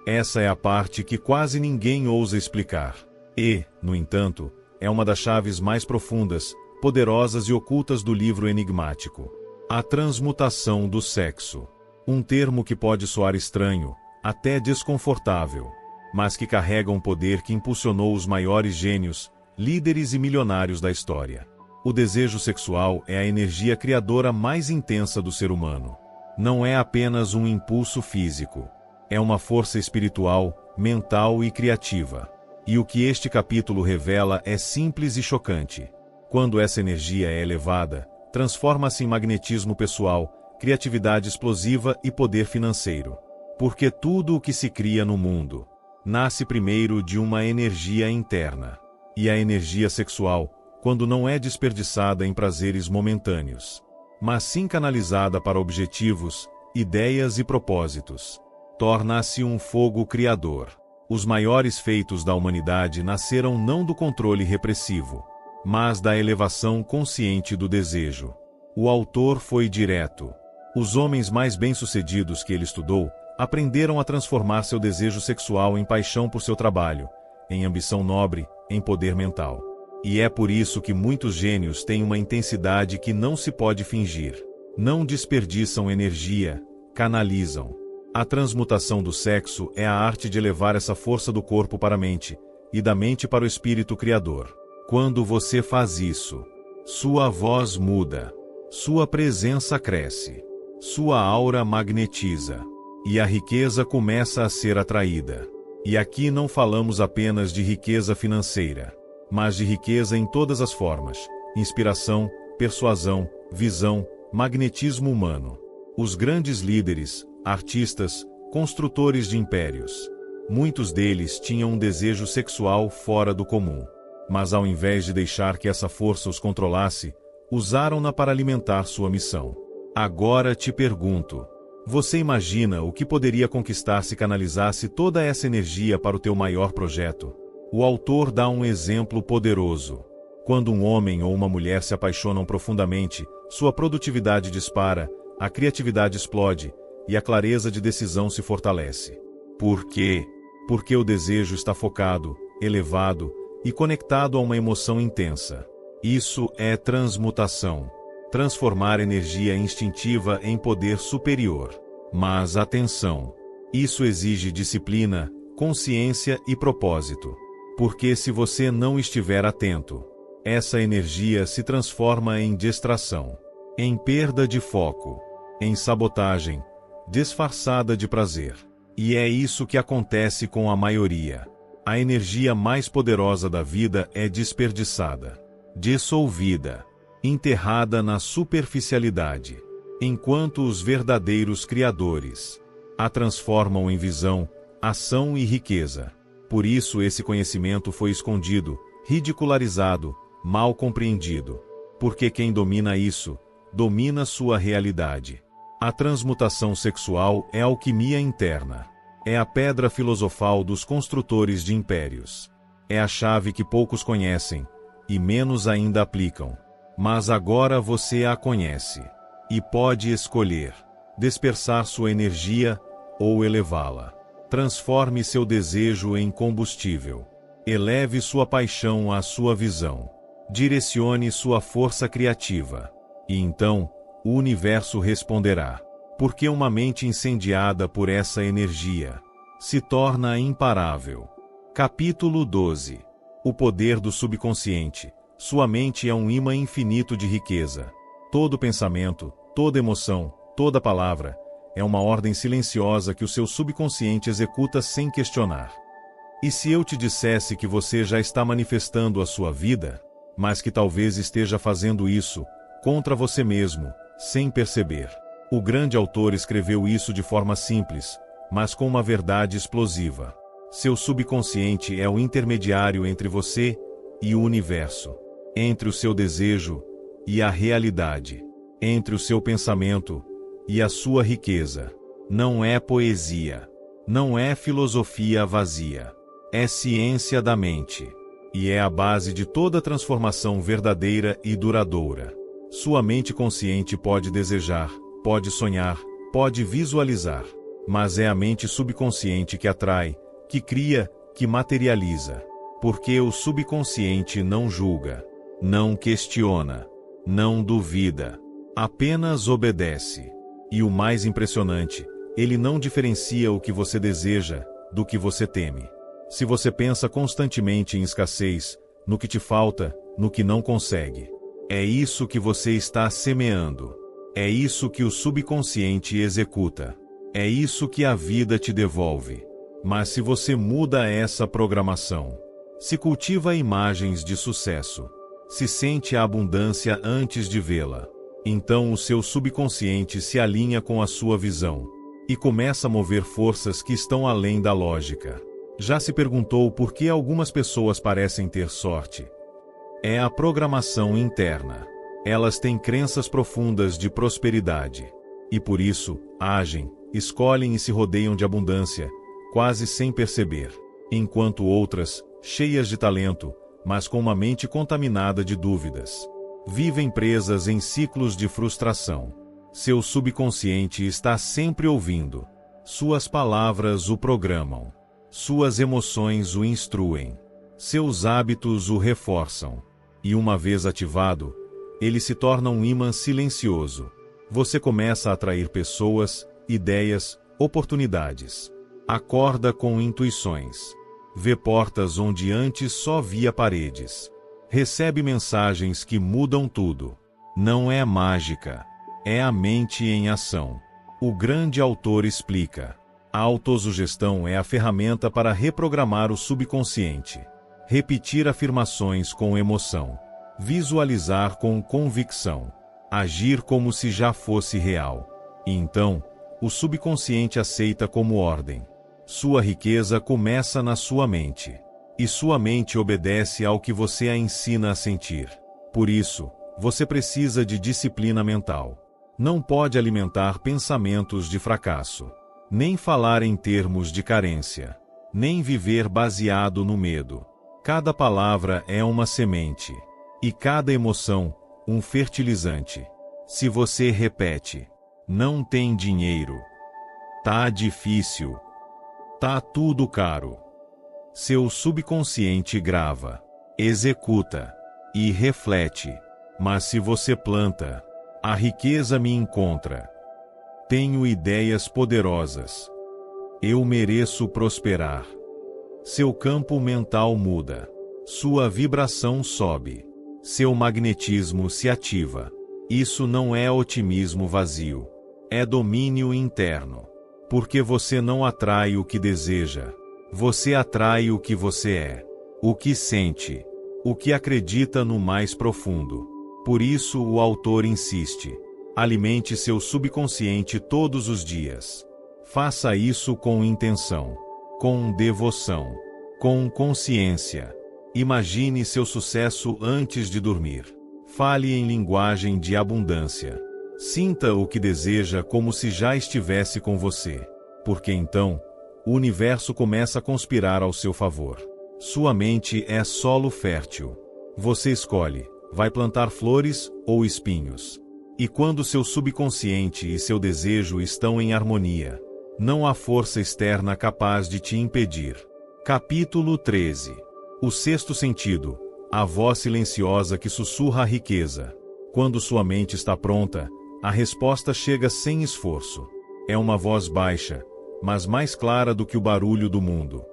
Essa é a parte que quase ninguém ousa explicar. E, no entanto, é uma das chaves mais profundas, poderosas e ocultas do livro enigmático. A transmutação do sexo. Um termo que pode soar estranho, até desconfortável, mas que carrega um poder que impulsionou os maiores gênios, líderes e milionários da história. O desejo sexual é a energia criadora mais intensa do ser humano. Não é apenas um impulso físico. É uma força espiritual, mental e criativa. E o que este capítulo revela é simples e chocante. Quando essa energia é elevada, transforma-se em magnetismo pessoal, criatividade explosiva e poder financeiro. Porque tudo o que se cria no mundo nasce primeiro de uma energia interna. E a energia sexual, quando não é desperdiçada em prazeres momentâneos, mas sim canalizada para objetivos, ideias e propósitos, torna-se um fogo criador. Os maiores feitos da humanidade nasceram não do controle repressivo, mas da elevação consciente do desejo. O autor foi direto. Os homens mais bem-sucedidos que ele estudou aprenderam a transformar seu desejo sexual em paixão por seu trabalho, em ambição nobre, em poder mental. E é por isso que muitos gênios têm uma intensidade que não se pode fingir. Não desperdiçam energia, canalizam. A transmutação do sexo é a arte de elevar essa força do corpo para a mente, e da mente para o espírito criador. Quando você faz isso, sua voz muda, sua presença cresce, sua aura magnetiza, e a riqueza começa a ser atraída. E aqui não falamos apenas de riqueza financeira, mas de riqueza em todas as formas: inspiração, persuasão, visão, magnetismo humano. Os grandes líderes, artistas, construtores de impérios, muitos deles tinham um desejo sexual fora do comum. Mas ao invés de deixar que essa força os controlasse, usaram-na para alimentar sua missão. Agora te pergunto, você imagina o que poderia conquistar se canalizasse toda essa energia para o teu maior projeto? O autor dá um exemplo poderoso. Quando um homem ou uma mulher se apaixonam profundamente, sua produtividade dispara, a criatividade explode, e a clareza de decisão se fortalece. Por quê? Porque o desejo está focado, elevado e conectado a uma emoção intensa. Isso é transmutação. Transformar energia instintiva em poder superior. Mas atenção! Isso exige disciplina, consciência e propósito. Porque se você não estiver atento, essa energia se transforma em distração, em perda de foco, em sabotagem, disfarçada de prazer. E é isso que acontece com a maioria. A energia mais poderosa da vida é desperdiçada, dissolvida, enterrada na superficialidade, enquanto os verdadeiros criadores a transformam em visão, ação e riqueza. Por isso esse conhecimento foi escondido, ridicularizado, mal compreendido. Porque quem domina isso, domina sua realidade. A transmutação sexual é alquimia interna. É a pedra filosofal dos construtores de impérios. É a chave que poucos conhecem, e menos ainda aplicam. Mas agora você a conhece, e pode escolher dispersar sua energia ou elevá-la. Transforme seu desejo em combustível. Eleve sua paixão à sua visão. Direcione sua força criativa. E então, o universo responderá. Porque uma mente incendiada por essa energia se torna imparável. Capítulo 12. O poder do subconsciente. Sua mente é um imã infinito de riqueza. Todo pensamento, toda emoção, toda palavra, é uma ordem silenciosa que o seu subconsciente executa sem questionar. E se eu te dissesse que você já está manifestando a sua vida, mas que talvez esteja fazendo isso contra você mesmo, sem perceber? O grande autor escreveu isso de forma simples, mas com uma verdade explosiva. Seu subconsciente é o intermediário entre você e o universo, entre o seu desejo e a realidade, entre o seu pensamento e a sua riqueza. Não é poesia, não é filosofia vazia, é ciência da mente, e é a base de toda transformação verdadeira e duradoura. Sua mente consciente pode desejar, pode sonhar, pode visualizar, mas é a mente subconsciente que atrai, que cria, que materializa. Porque o subconsciente não julga, não questiona, não duvida, apenas obedece. E o mais impressionante, ele não diferencia o que você deseja do que você teme. Se você pensa constantemente em escassez, no que te falta, no que não consegue, é isso que você está semeando. É isso que o subconsciente executa. É isso que a vida te devolve. Mas se você muda essa programação, se cultiva imagens de sucesso, se sente a abundância antes de vê-la, então o seu subconsciente se alinha com a sua visão. e começa a mover forças que estão além da lógica. Já se perguntou por que algumas pessoas parecem ter sorte? É a programação interna. Elas têm crenças profundas de prosperidade. E por isso, agem, escolhem e se rodeiam de abundância, quase sem perceber. Enquanto outras, cheias de talento, mas com uma mente contaminada de dúvidas, vivem presas em ciclos de frustração. Seu subconsciente está sempre ouvindo. Suas palavras o programam. Suas emoções o instruem. Seus hábitos o reforçam. E uma vez ativado, ele se torna um ímã silencioso. Você começa a atrair pessoas, ideias, oportunidades. Acorda com intuições. Vê portas onde antes só via paredes. Recebe mensagens que mudam tudo. Não é mágica. É a mente em ação. O grande autor explica. A autossugestão é a ferramenta para reprogramar o subconsciente. Repetir afirmações com emoção. Visualizar com convicção. Agir como se já fosse real. E então, o subconsciente aceita como ordem. Sua riqueza começa na sua mente. E sua mente obedece ao que você a ensina a sentir. Por isso, você precisa de disciplina mental. Não pode alimentar pensamentos de fracasso. Nem falar em termos de carência. Nem viver baseado no medo. Cada palavra é uma semente. E cada emoção, um fertilizante. Se você repete, não tem dinheiro. Tá difícil. Tá tudo caro. Seu subconsciente grava, executa e reflete. Mas se você planta, a riqueza me encontra. Tenho ideias poderosas. Eu mereço prosperar. Seu campo mental muda. Sua vibração sobe. Seu magnetismo se ativa. Isso não é otimismo vazio. É domínio interno. Porque você não atrai o que deseja. Você atrai o que você é. O que sente. O que acredita no mais profundo. Por isso o autor insiste. Alimente seu subconsciente todos os dias. Faça isso com intenção. Com devoção. Com consciência. Imagine seu sucesso antes de dormir. Fale em linguagem de abundância. Sinta o que deseja como se já estivesse com você. Porque então, o universo começa a conspirar ao seu favor. Sua mente é solo fértil. Você escolhe, vai plantar flores ou espinhos. E quando seu subconsciente e seu desejo estão em harmonia, não há força externa capaz de te impedir. Capítulo 13. O sexto sentido, a voz silenciosa que sussurra a riqueza. Quando sua mente está pronta, a resposta chega sem esforço. É uma voz baixa, mas mais clara do que o barulho do mundo.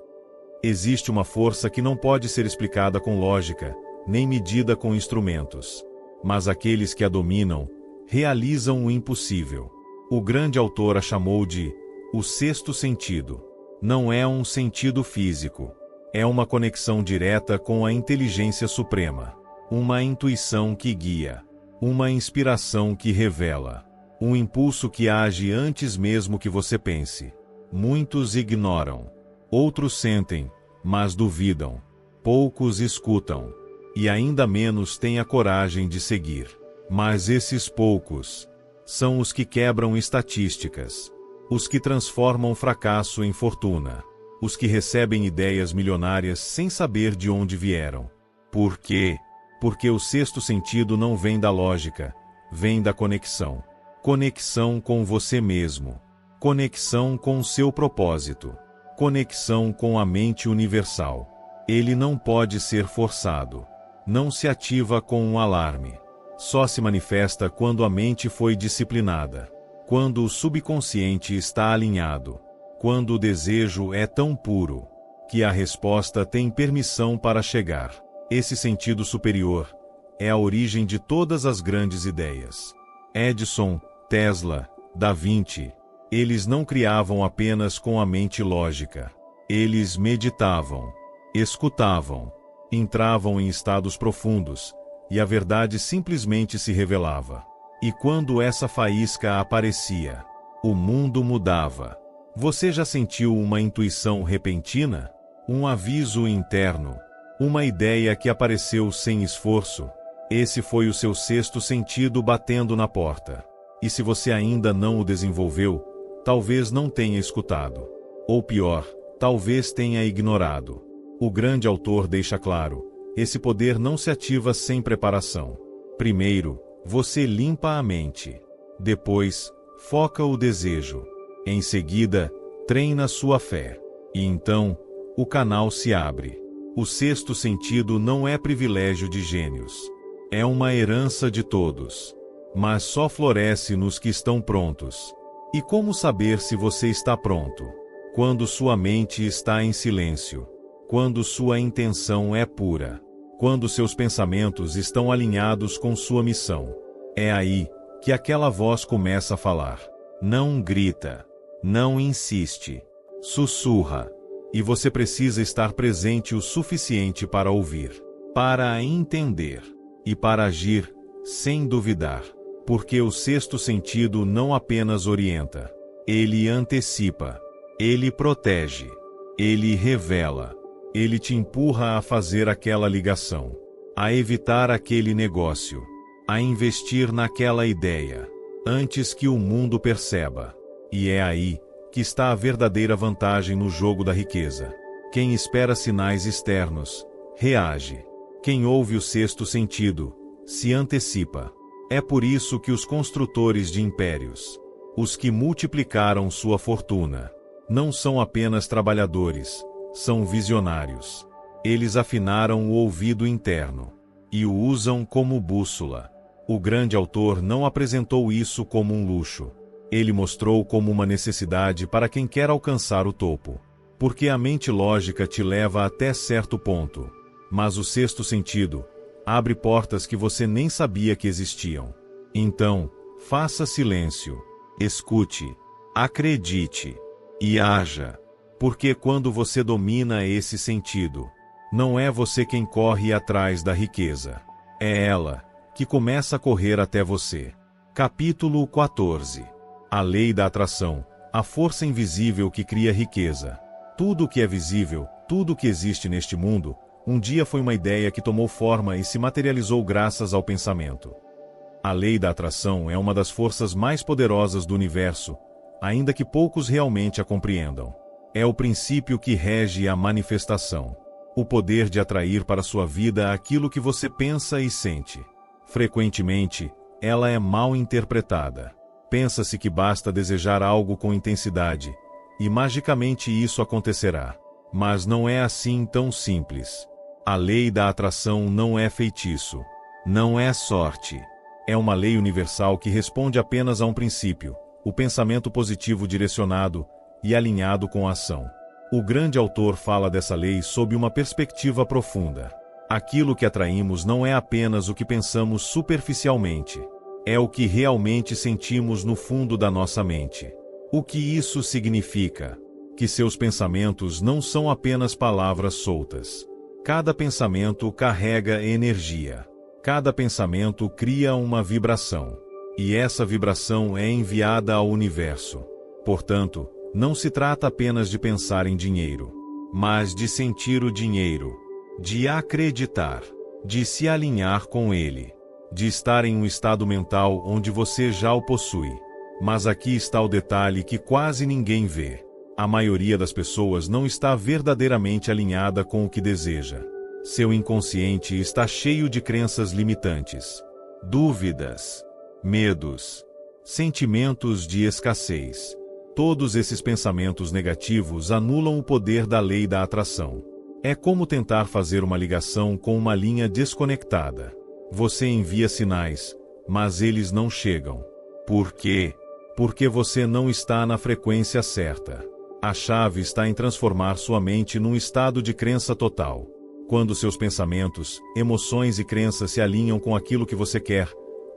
Existe uma força que não pode ser explicada com lógica, nem medida com instrumentos. Mas aqueles que a dominam, realizam o impossível. O grande autor a chamou de o sexto sentido. Não é um sentido físico. É uma conexão direta com a inteligência suprema. Uma intuição que guia. Uma inspiração que revela. Um impulso que age antes mesmo que você pense. Muitos ignoram. Outros sentem, mas duvidam. Poucos escutam. E ainda menos têm a coragem de seguir. Mas esses poucos são os que quebram estatísticas. Os que transformam fracasso em fortuna. Os que recebem ideias milionárias sem saber de onde vieram. Por quê? Porque o sexto sentido não vem da lógica, vem da conexão. Conexão com você mesmo. Conexão com o seu propósito. Conexão com a mente universal. Ele não pode ser forçado. Não se ativa com um alarme. Só se manifesta quando a mente foi disciplinada. Quando o subconsciente está alinhado. Quando o desejo é tão puro que a resposta tem permissão para chegar. Esse sentido superior é a origem de todas as grandes ideias. Edison, Tesla, Da Vinci, eles não criavam apenas com a mente lógica. Eles meditavam, escutavam, entravam em estados profundos, e a verdade simplesmente se revelava. E quando essa faísca aparecia, O mundo mudava. Você já sentiu uma intuição repentina? Um aviso interno? Uma ideia que apareceu sem esforço? Esse foi o seu sexto sentido batendo na porta. E se você ainda não o desenvolveu, talvez não tenha escutado. Ou pior, talvez tenha ignorado. O grande autor deixa claro: esse poder não se ativa sem preparação. Primeiro, você limpa a mente. Depois, foca o desejo. Em seguida, treina sua fé. E então, o canal se abre. O sexto sentido não é privilégio de gênios. É uma herança de todos. Mas só floresce nos que estão prontos. E como saber se você está pronto? Quando sua mente está em silêncio. Quando sua intenção é pura. Quando seus pensamentos estão alinhados com sua missão. É aí que aquela voz começa a falar. Não grita. Não insiste. Sussurra. E você precisa estar presente o suficiente para ouvir. Para entender. E para agir, sem duvidar. Porque o sexto sentido não apenas orienta. Ele antecipa. Ele protege. Ele revela. Ele te empurra a fazer aquela ligação. A evitar aquele negócio. A investir naquela ideia. Antes que o mundo perceba. E é aí que está a verdadeira vantagem no jogo da riqueza. Quem espera sinais externos, reage. Quem ouve o sexto sentido, se antecipa. É por isso que os construtores de impérios, os que multiplicaram sua fortuna, não são apenas trabalhadores, são visionários. Eles afinaram o ouvido interno e o usam como bússola. O grande autor não apresentou isso como um luxo. Ele mostrou como uma necessidade para quem quer alcançar o topo. Porque a mente lógica te leva até certo ponto. Mas o sexto sentido abre portas que você nem sabia que existiam. Então, faça silêncio, escute, acredite e haja. Porque quando você domina esse sentido, não é você quem corre atrás da riqueza. É ela que começa a correr até você. Capítulo 14. A lei da atração, a força invisível que cria riqueza. Tudo o que é visível, tudo o que existe neste mundo, um dia foi uma ideia que tomou forma e se materializou graças ao pensamento. A lei da atração é uma das forças mais poderosas do universo, ainda que poucos realmente a compreendam. É o princípio que rege a manifestação. O poder de atrair para sua vida aquilo que você pensa e sente. Frequentemente, ela é mal interpretada. Pensa-se que basta desejar algo com intensidade, e magicamente isso acontecerá. Mas não é assim tão simples. A lei da atração não é feitiço. Não é sorte. É uma lei universal que responde apenas a um princípio, o pensamento positivo direcionado e alinhado com a ação. O grande autor fala dessa lei sob uma perspectiva profunda. Aquilo que atraímos não é apenas o que pensamos superficialmente. É o que realmente sentimos no fundo da nossa mente. O que isso significa? Que seus pensamentos não são apenas palavras soltas. Cada pensamento carrega energia. Cada pensamento cria uma vibração. E essa vibração é enviada ao universo. Portanto, não se trata apenas de pensar em dinheiro, mas de sentir o dinheiro, de acreditar, de se alinhar com ele. De estar em um estado mental onde você já o possui. Mas aqui está o detalhe que quase ninguém vê. A maioria das pessoas não está verdadeiramente alinhada com o que deseja. Seu inconsciente está cheio de crenças limitantes, dúvidas, medos, sentimentos de escassez. Todos esses pensamentos negativos anulam o poder da lei da atração. É como tentar fazer uma ligação com uma linha desconectada. Você envia sinais, mas eles não chegam. Por quê? Porque você não está na frequência certa. A chave está em transformar sua mente num estado de crença total. Quando seus pensamentos, emoções e crenças se alinham com aquilo que você quer,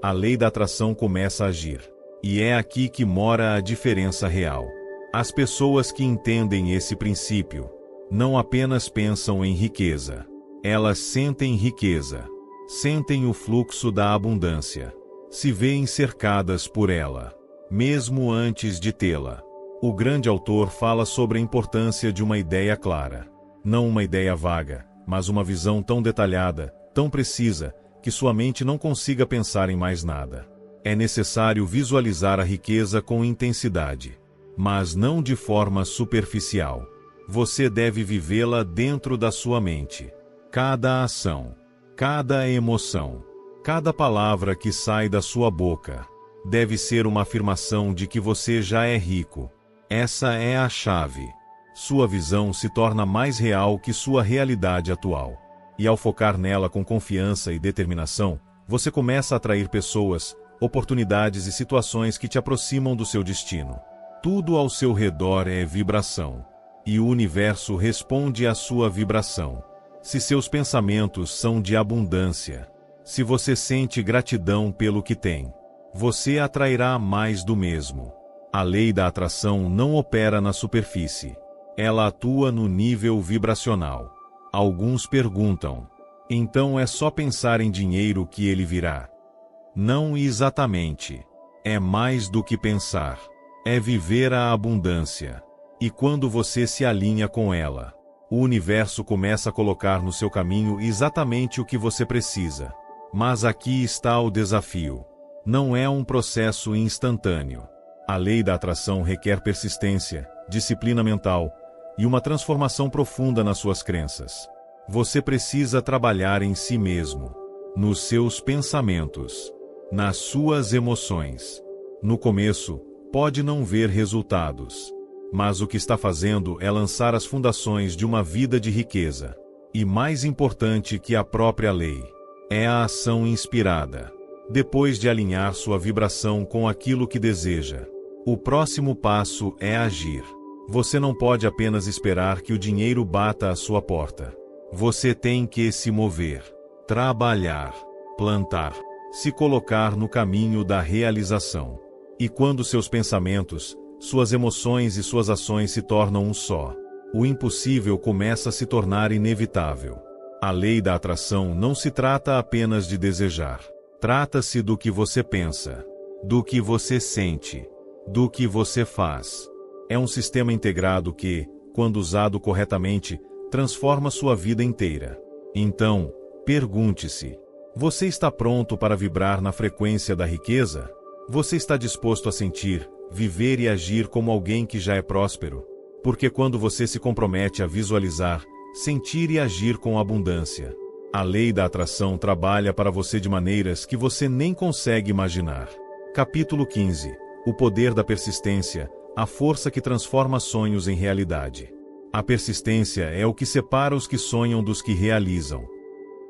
a lei da atração começa a agir. E é aqui que mora a diferença real. As pessoas que entendem esse princípio não apenas pensam em riqueza. Elas sentem riqueza. Sentem o fluxo da abundância. Se veem cercadas por ela. mesmo antes de tê-la. O grande autor fala sobre a importância de uma ideia clara. Não uma ideia vaga, mas uma visão tão detalhada, tão precisa, que sua mente não consiga pensar em mais nada. É necessário visualizar a riqueza com intensidade, mas não de forma superficial. Você deve vivê-la dentro da sua mente. Cada ação, cada emoção, cada palavra que sai da sua boca, deve ser uma afirmação de que você já é rico. Essa é a chave. Sua visão se torna mais real que sua realidade atual. E ao focar nela com confiança e determinação, você começa a atrair pessoas, oportunidades e situações que te aproximam do seu destino. Tudo ao seu redor é vibração. E o universo responde à sua vibração. Se seus pensamentos são de abundância, se você sente gratidão pelo que tem, você atrairá mais do mesmo. A lei da atração não opera na superfície. Ela atua no nível vibracional. Alguns perguntam: então é só pensar em dinheiro que ele virá? Não exatamente. É mais do que pensar. É viver a abundância. E quando você se alinha com ela, o universo começa a colocar no seu caminho exatamente o que você precisa. Mas aqui está o desafio. Não é um processo instantâneo. A lei da atração requer persistência, disciplina mental e uma transformação profunda nas suas crenças. Você precisa trabalhar em si mesmo, nos seus pensamentos, nas suas emoções. No começo, pode não ver resultados, mas o que está fazendo é lançar as fundações de uma vida de riqueza. E mais importante que a própria lei, é a ação inspirada. Depois de alinhar sua vibração com aquilo que deseja, o próximo passo é agir. Você não pode apenas esperar que o dinheiro bata à sua porta. Você tem que se mover, trabalhar, plantar, se colocar no caminho da realização. E quando seus pensamentos, suas emoções e suas ações se tornam um só, o impossível começa a se tornar inevitável. A lei da atração não se trata apenas de desejar. Trata-se do que você pensa, do que você sente, do que você faz. É um sistema integrado que, quando usado corretamente, transforma sua vida inteira. Então, pergunte-se: você está pronto para vibrar na frequência da riqueza? Você está disposto a sentir, viver e agir como alguém que já é próspero? Porque quando você se compromete a visualizar, sentir e agir com abundância, a lei da atração trabalha para você de maneiras que você nem consegue imaginar. Capítulo 15. O poder da persistência, a força que transforma sonhos em realidade. A persistência é o que separa os que sonham dos que realizam.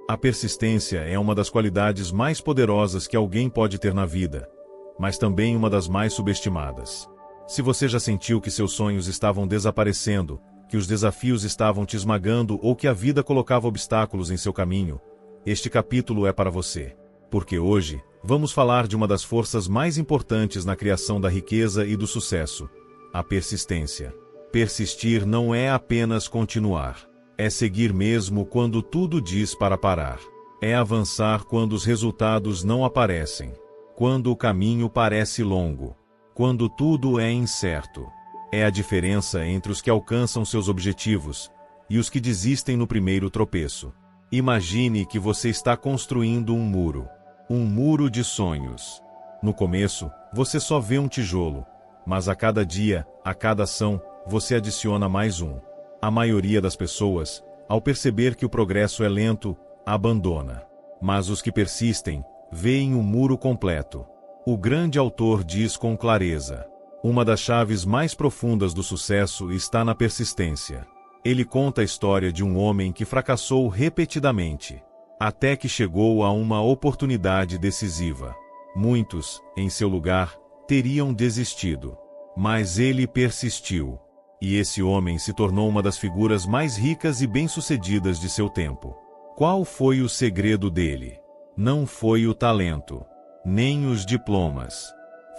A persistência é uma das qualidades mais poderosas que alguém pode ter na vida, mas também uma das mais subestimadas. Se você já sentiu que seus sonhos estavam desaparecendo, que os desafios estavam te esmagando ou que a vida colocava obstáculos em seu caminho, este capítulo é para você. Porque hoje, vamos falar de uma das forças mais importantes na criação da riqueza e do sucesso: a persistência. Persistir não é apenas continuar. É seguir mesmo quando tudo diz para parar. É avançar quando os resultados não aparecem. Quando o caminho parece longo. Quando tudo é incerto. É a diferença entre os que alcançam seus objetivos e os que desistem no primeiro tropeço. Imagine que você está construindo um muro de sonhos. No começo, você só vê um tijolo, mas a cada dia, a cada ação, você adiciona mais um. A maioria das pessoas, ao perceber que o progresso é lento, abandona. Mas os que persistem, veem o muro completo. O grande autor diz com clareza: uma das chaves mais profundas do sucesso está na persistência. Ele conta a história de um homem que fracassou repetidamente, até que chegou a uma oportunidade decisiva. Muitos, em seu lugar, teriam desistido. Mas ele persistiu. E esse homem se tornou uma das figuras mais ricas e bem-sucedidas de seu tempo. Qual foi o segredo dele? Não foi o talento, nem os diplomas.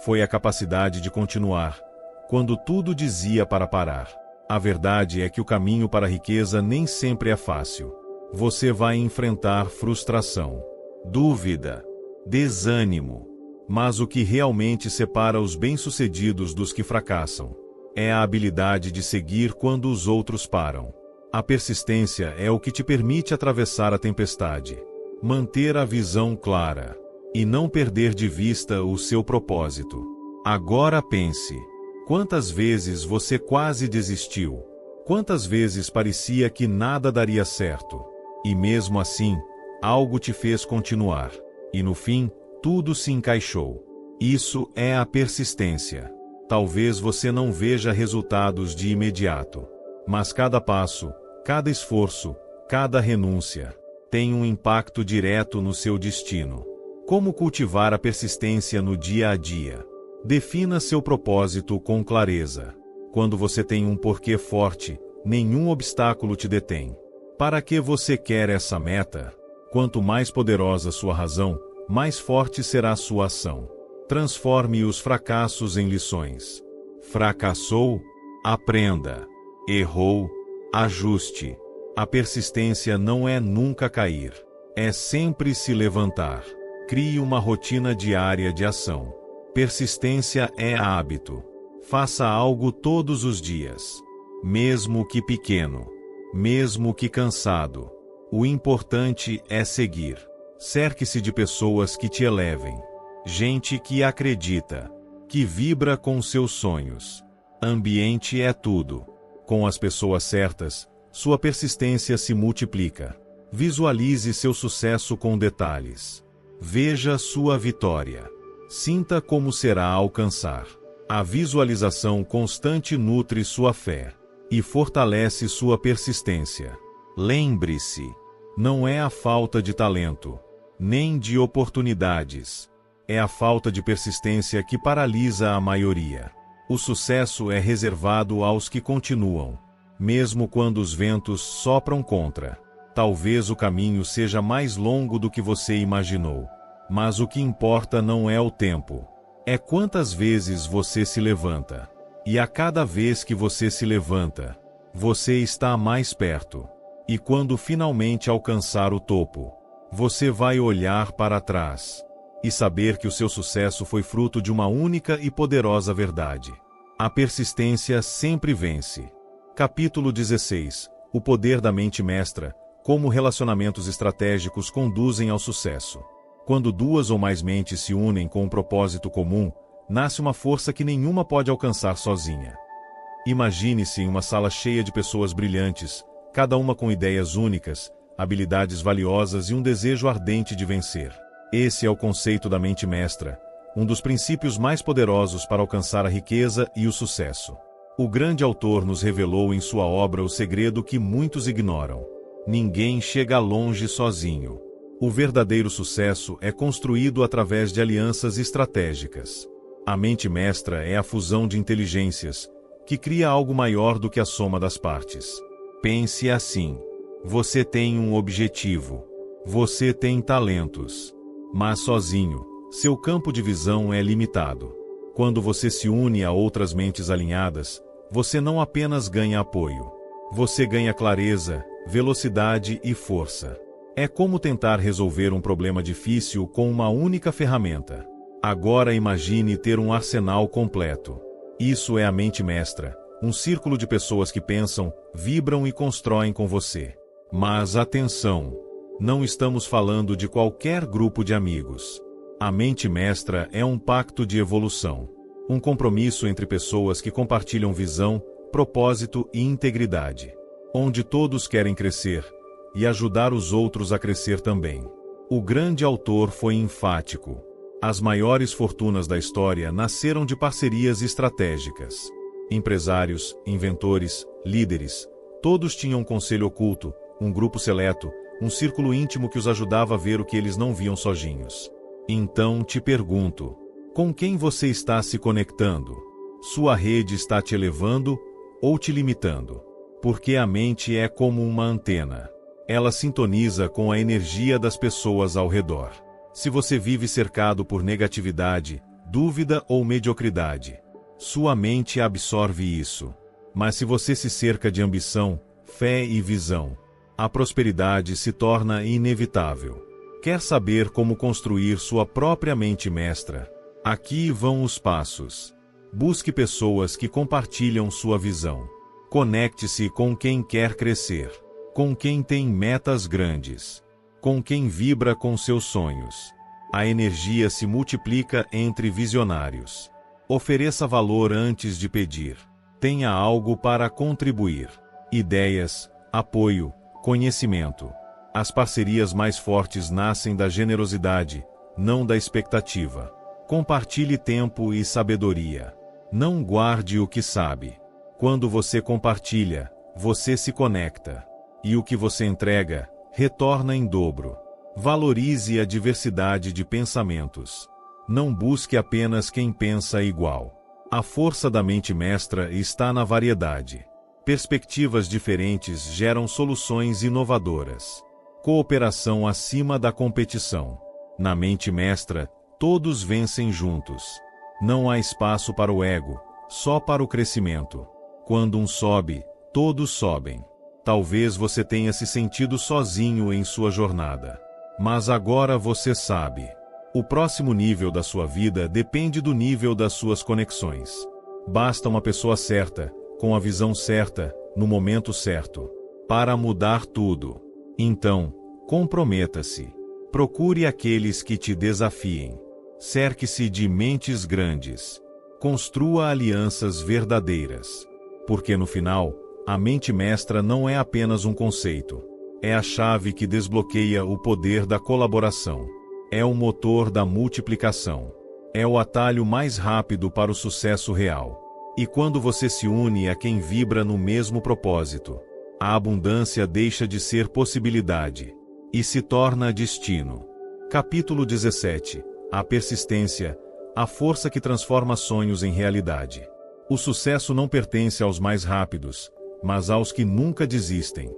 Foi a capacidade de continuar, quando tudo dizia para parar. A verdade é que o caminho para a riqueza nem sempre é fácil. Você vai enfrentar frustração, dúvida, desânimo, Mas o que realmente separa os bem-sucedidos dos que fracassam é a habilidade de seguir quando os outros param. A persistência é o que te permite atravessar a tempestade, manter a visão clara e não perder de vista o seu propósito. Agora pense: quantas vezes você quase desistiu? Quantas vezes parecia que nada daria certo? E mesmo assim, algo te fez continuar. E no fim, tudo se encaixou. Isso é a persistência. Talvez você não veja resultados de imediato, mas cada passo, cada esforço, cada renúncia tem um impacto direto no seu destino. Como cultivar a persistência no dia a dia? Defina seu propósito com clareza. Quando você tem um porquê forte, nenhum obstáculo te detém. Para que você quer essa meta? Quanto mais poderosa sua razão, mais forte será sua ação. Transforme os fracassos em lições. Fracassou? Aprenda. Errou? Ajuste. A persistência não é nunca cair. É sempre se levantar. Crie uma rotina diária de ação. Persistência é hábito. Faça algo todos os dias. Mesmo que pequeno. Mesmo que cansado. O importante é seguir. Cerque-se de pessoas que te elevem. Gente que acredita. Que vibra com seus sonhos. Ambiente é tudo. Com as pessoas certas, sua persistência se multiplica. Visualize seu sucesso com detalhes. Veja sua vitória. Sinta como será alcançar. A visualização constante nutre sua fé e fortalece sua persistência. Lembre-se, não é a falta de talento, nem de oportunidades. É a falta de persistência que paralisa a maioria. O sucesso é reservado aos que continuam, mesmo quando os ventos sopram contra. Talvez o caminho seja mais longo do que você imaginou. Mas o que importa não é o tempo. É quantas vezes você se levanta. E a cada vez que você se levanta, você está mais perto. E quando finalmente alcançar o topo, você vai olhar para trás e saber que o seu sucesso foi fruto de uma única e poderosa verdade. A persistência sempre vence. Capítulo 16. O poder da mente mestra. Como relacionamentos estratégicos conduzem ao sucesso. Quando duas ou mais mentes se unem com um propósito comum, nasce uma força que nenhuma pode alcançar sozinha. Imagine-se em uma sala cheia de pessoas brilhantes, cada uma com ideias únicas, habilidades valiosas e um desejo ardente de vencer. Esse é o conceito da mente mestra, um dos princípios mais poderosos para alcançar a riqueza e o sucesso. O grande autor nos revelou em sua obra o segredo que muitos ignoram. Ninguém chega longe sozinho. O verdadeiro sucesso é construído através de alianças estratégicas. A mente mestra é a fusão de inteligências, que cria algo maior do que a soma das partes. Pense assim: você tem um objetivo. Você tem talentos. Mas sozinho, seu campo de visão é limitado. Quando você se une a outras mentes alinhadas, você não apenas ganha apoio. Você ganha clareza, velocidade e força. É como tentar resolver um problema difícil com uma única ferramenta. Agora imagine ter um arsenal completo. Isso é a mente mestra, um círculo de pessoas que pensam, vibram e constroem com você. Mas atenção! Não estamos falando de qualquer grupo de amigos. A mente mestra é um pacto de evolução. Um compromisso entre pessoas que compartilham visão, propósito e integridade. Onde todos querem crescer e ajudar os outros a crescer também. O grande autor foi enfático. As maiores fortunas da história nasceram de parcerias estratégicas. Empresários, inventores, líderes, todos tinham um conselho oculto, um grupo seleto, um círculo íntimo que os ajudava a ver o que eles não viam sozinhos. Então te pergunto, com quem você está se conectando? Sua rede está te elevando ou te limitando? Porque a mente é como uma antena. Ela sintoniza com a energia das pessoas ao redor. Se você vive cercado por negatividade, dúvida ou mediocridade, sua mente absorve isso. Mas se você se cerca de ambição, fé e visão, a prosperidade se torna inevitável. Quer saber como construir sua própria mente mestra? Aqui vão os passos. Busque pessoas que compartilham sua visão. Conecte-se com quem quer crescer, com quem tem metas grandes, com quem vibra com seus sonhos. A energia se multiplica entre visionários. Ofereça valor antes de pedir. Tenha algo para contribuir. Ideias, apoio, conhecimento. As parcerias mais fortes nascem da generosidade, não da expectativa. Compartilhe tempo e sabedoria. Não guarde o que sabe. Quando você compartilha, você se conecta. E o que você entrega, retorna em dobro. Valorize a diversidade de pensamentos. Não busque apenas quem pensa igual. A força da mente mestra está na variedade. Perspectivas diferentes geram soluções inovadoras. Cooperação acima da competição. Na mente mestra, todos vencem juntos. Não há espaço para o ego, só para o crescimento. Quando um sobe, todos sobem. Talvez você tenha se sentido sozinho em sua jornada. Mas agora você sabe. O próximo nível da sua vida depende do nível das suas conexões. Basta uma pessoa certa, com a visão certa, no momento certo, para mudar tudo. Então, comprometa-se. Procure aqueles que te desafiem. Cerque-se de mentes grandes. Construa alianças verdadeiras. Porque no final, a mente mestra não é apenas um conceito. É a chave que desbloqueia o poder da colaboração. É o motor da multiplicação. É o atalho mais rápido para o sucesso real. E quando você se une a quem vibra no mesmo propósito, a abundância deixa de ser possibilidade e se torna destino. Capítulo 17. A persistência, a força que transforma sonhos em realidade. O sucesso não pertence aos mais rápidos, mas aos que nunca desistem.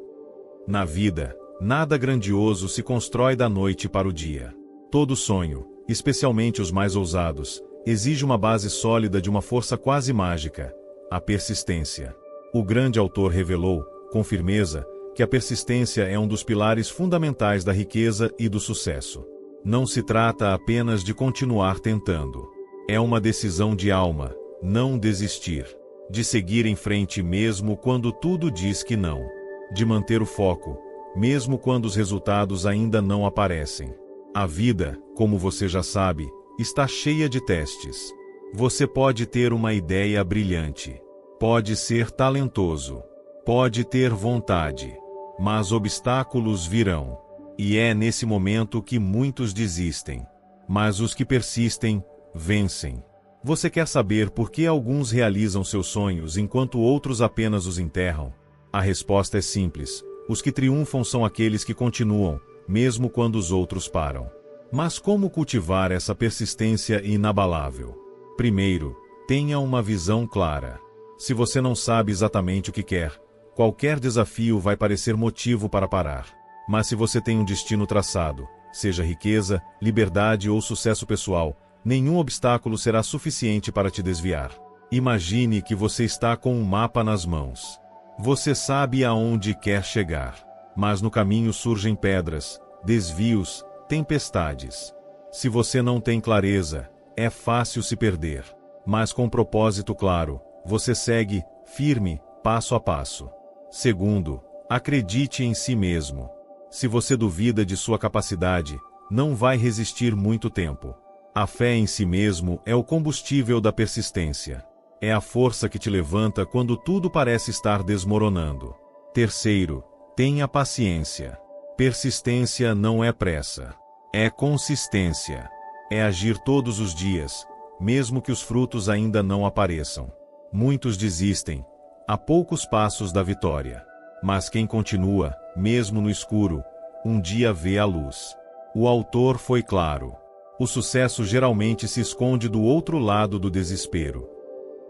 Na vida, nada grandioso se constrói da noite para o dia. Todo sonho, especialmente os mais ousados, exige uma base sólida de uma força quase mágica, a persistência. O grande autor revelou, com firmeza, que a persistência é um dos pilares fundamentais da riqueza e do sucesso. Não se trata apenas de continuar tentando. É uma decisão de alma, não desistir. De seguir em frente mesmo quando tudo diz que não. De manter o foco, mesmo quando os resultados ainda não aparecem. A vida, como você já sabe, está cheia de testes. Você pode ter uma ideia brilhante. Pode ser talentoso. Pode ter vontade. Mas obstáculos virão. E é nesse momento que muitos desistem. Mas os que persistem, vencem. Você quer saber por que alguns realizam seus sonhos enquanto outros apenas os enterram? A resposta é simples. Os que triunfam são aqueles que continuam, mesmo quando os outros param. Mas como cultivar essa persistência inabalável? Primeiro, tenha uma visão clara. Se você não sabe exatamente o que quer, qualquer desafio vai parecer motivo para parar. Mas se você tem um destino traçado, seja riqueza, liberdade ou sucesso pessoal, nenhum obstáculo será suficiente para te desviar. Imagine que você está com um mapa nas mãos. Você sabe aonde quer chegar, mas no caminho surgem pedras, desvios, tempestades. Se você não tem clareza, é fácil se perder. Mas com propósito claro, você segue, firme, passo a passo. Segundo, acredite em si mesmo. Se você duvida de sua capacidade, não vai resistir muito tempo. A fé em si mesmo é o combustível da persistência. É a força que te levanta quando tudo parece estar desmoronando. Terceiro, tenha paciência. Persistência não é pressa. É consistência. É agir todos os dias, mesmo que os frutos ainda não apareçam. Muitos desistem, a poucos passos da vitória. Mas quem continua, mesmo no escuro, um dia vê a luz. O autor foi claro. O sucesso geralmente se esconde do outro lado do desespero.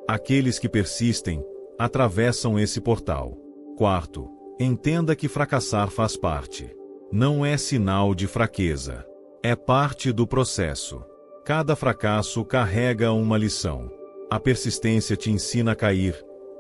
Aqueles que persistem, atravessam esse portal. Quarto, entenda que fracassar faz parte. Não é sinal de fraqueza. É parte do processo. Cada fracasso carrega uma lição. A persistência te ensina a cair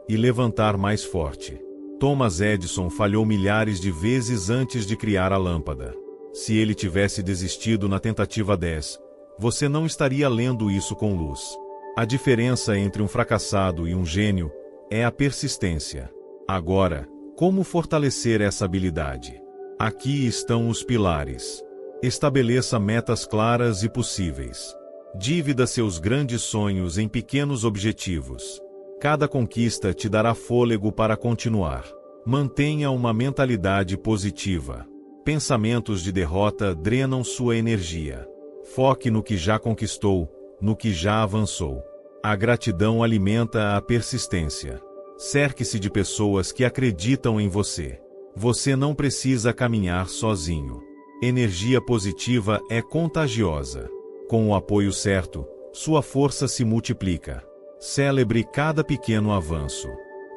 e levantar mais forte. Thomas Edison falhou milhares de vezes antes de criar a lâmpada. Se ele tivesse desistido na tentativa 10, você não estaria lendo isso com luz. A diferença entre um fracassado e um gênio é a persistência. Agora, como fortalecer essa habilidade? Aqui estão os pilares. Estabeleça metas claras e possíveis. Divida seus grandes sonhos em pequenos objetivos. Cada conquista te dará fôlego para continuar. Mantenha uma mentalidade positiva. Pensamentos de derrota drenam sua energia. Foque no que já conquistou, no que já avançou. A gratidão alimenta a persistência. Cerque-se de pessoas que acreditam em você. Você não precisa caminhar sozinho. Energia positiva é contagiosa. Com o apoio certo, sua força se multiplica. Celebre cada pequeno avanço.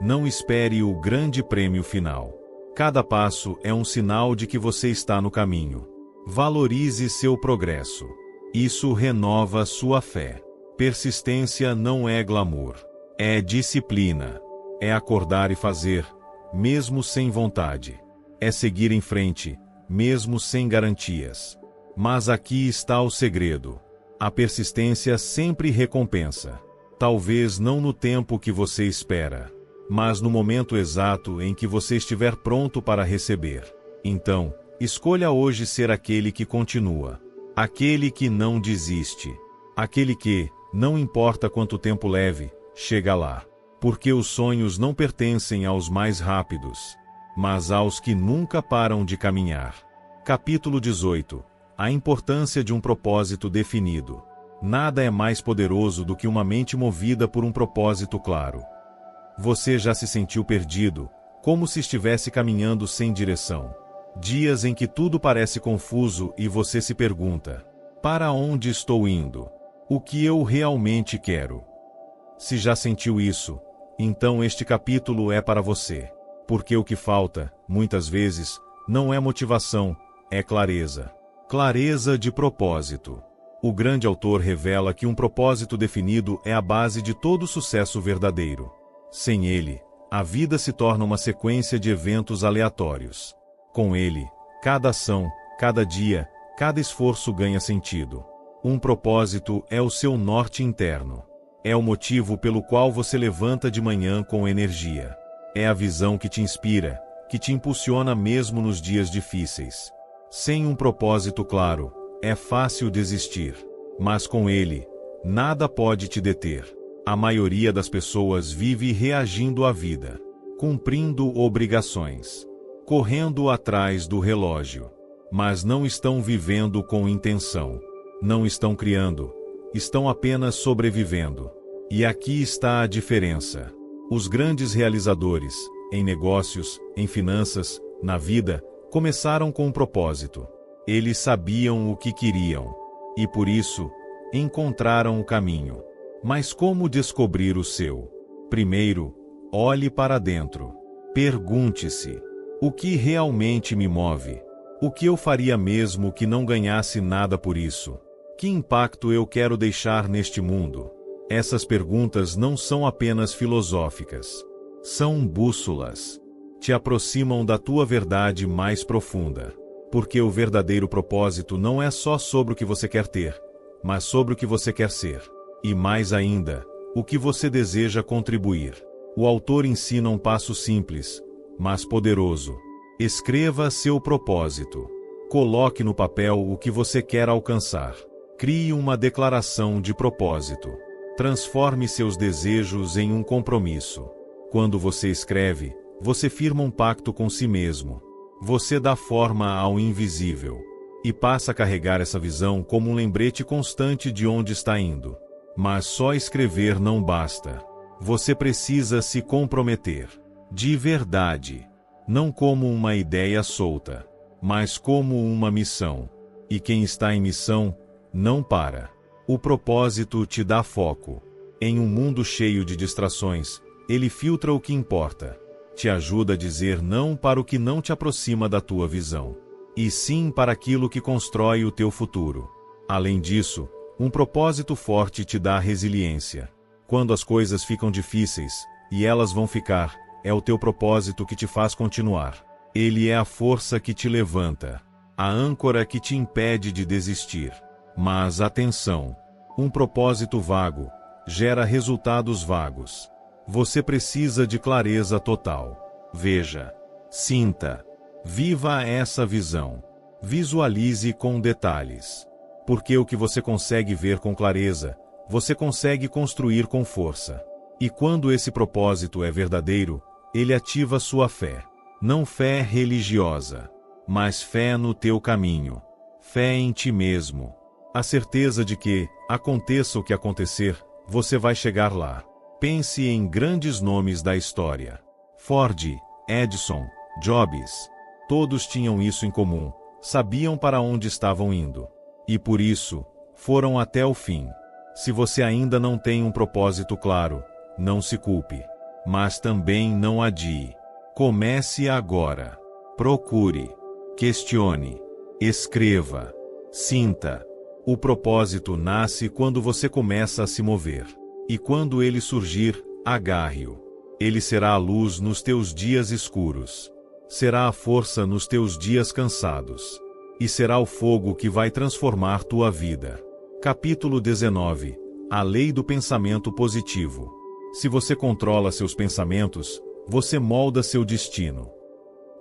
Não espere o grande prêmio final. Cada passo é um sinal de que você está no caminho. Valorize seu progresso. Isso renova sua fé. Persistência não é glamour. É disciplina. É acordar e fazer, mesmo sem vontade. É seguir em frente, mesmo sem garantias. Mas aqui está o segredo. A persistência sempre recompensa. Talvez não no tempo que você espera, mas no momento exato em que você estiver pronto para receber. Então, escolha hoje ser aquele que continua. Aquele que não desiste. Aquele que, não importa quanto tempo leve, chega lá. Porque os sonhos não pertencem aos mais rápidos, mas aos que nunca param de caminhar. Capítulo 18. A importância de um propósito definido. Nada é mais poderoso do que uma mente movida por um propósito claro. Você já se sentiu perdido, como se estivesse caminhando sem direção. Dias em que tudo parece confuso e você se pergunta: para onde estou indo? O que eu realmente quero? Se já sentiu isso, então este capítulo é para você. Porque o que falta, muitas vezes, não é motivação, é clareza. Clareza de propósito. O grande autor revela que um propósito definido é a base de todo sucesso verdadeiro. Sem ele, a vida se torna uma sequência de eventos aleatórios. Com ele, cada ação, cada dia, cada esforço ganha sentido. Um propósito é o seu norte interno. É o motivo pelo qual você levanta de manhã com energia. É a visão que te inspira, que te impulsiona mesmo nos dias difíceis. Sem um propósito claro, é fácil desistir. Mas com ele, nada pode te deter. A maioria das pessoas vive reagindo à vida, cumprindo obrigações, correndo atrás do relógio. Mas não estão vivendo com intenção. Não estão criando, estão apenas sobrevivendo. E aqui está a diferença. Os grandes realizadores, em negócios, em finanças, na vida, começaram com um propósito. Eles sabiam o que queriam. E por isso, encontraram o caminho. Mas como descobrir o seu? Primeiro, olhe para dentro. Pergunte-se: o que realmente me move? O que eu faria mesmo que não ganhasse nada por isso? Que impacto eu quero deixar neste mundo? Essas perguntas não são apenas filosóficas. São bússolas. Te aproximam da tua verdade mais profunda. Porque o verdadeiro propósito não é só sobre o que você quer ter, mas sobre o que você quer ser. E mais ainda, o que você deseja contribuir. O autor ensina um passo simples, mas poderoso. Escreva seu propósito. Coloque no papel o que você quer alcançar. Crie uma declaração de propósito. Transforme seus desejos em um compromisso. Quando você escreve, você firma um pacto com si mesmo. Você dá forma ao invisível. E passa a carregar essa visão como um lembrete constante de onde está indo. Mas só escrever não basta. Você precisa se comprometer. De verdade. Não como uma ideia solta, mas como uma missão. E quem está em missão, não para. O propósito te dá foco. Em um mundo cheio de distrações, ele filtra o que importa. Te ajuda a dizer não para o que não te aproxima da tua visão. E sim para aquilo que constrói o teu futuro. Além disso, um propósito forte te dá resiliência. Quando as coisas ficam difíceis, e elas vão ficar, é o teu propósito que te faz continuar. Ele é a força que te levanta, a âncora que te impede de desistir. Mas atenção! Um propósito vago gera resultados vagos. Você precisa de clareza total. Veja, sinta, viva essa visão. Visualize com detalhes. Porque o que você consegue ver com clareza, você consegue construir com força. E quando esse propósito é verdadeiro, ele ativa sua fé. Não fé religiosa, mas fé no teu caminho. Fé em ti mesmo. A certeza de que, aconteça o que acontecer, você vai chegar lá. Pense em grandes nomes da história. Ford, Edison, Jobs. Todos tinham isso em comum. Sabiam para onde estavam indo. E por isso, foram até o fim. Se você ainda não tem um propósito claro, não se culpe. Mas também não adie. Comece agora. Procure. Questione. Escreva. Sinta. O propósito nasce quando você começa a se mover. E quando ele surgir, agarre-o. Ele será a luz nos teus dias escuros. Será a força nos teus dias cansados. E será o fogo que vai transformar tua vida. Capítulo 19. A lei do pensamento positivo. Se você controla seus pensamentos, você molda seu destino.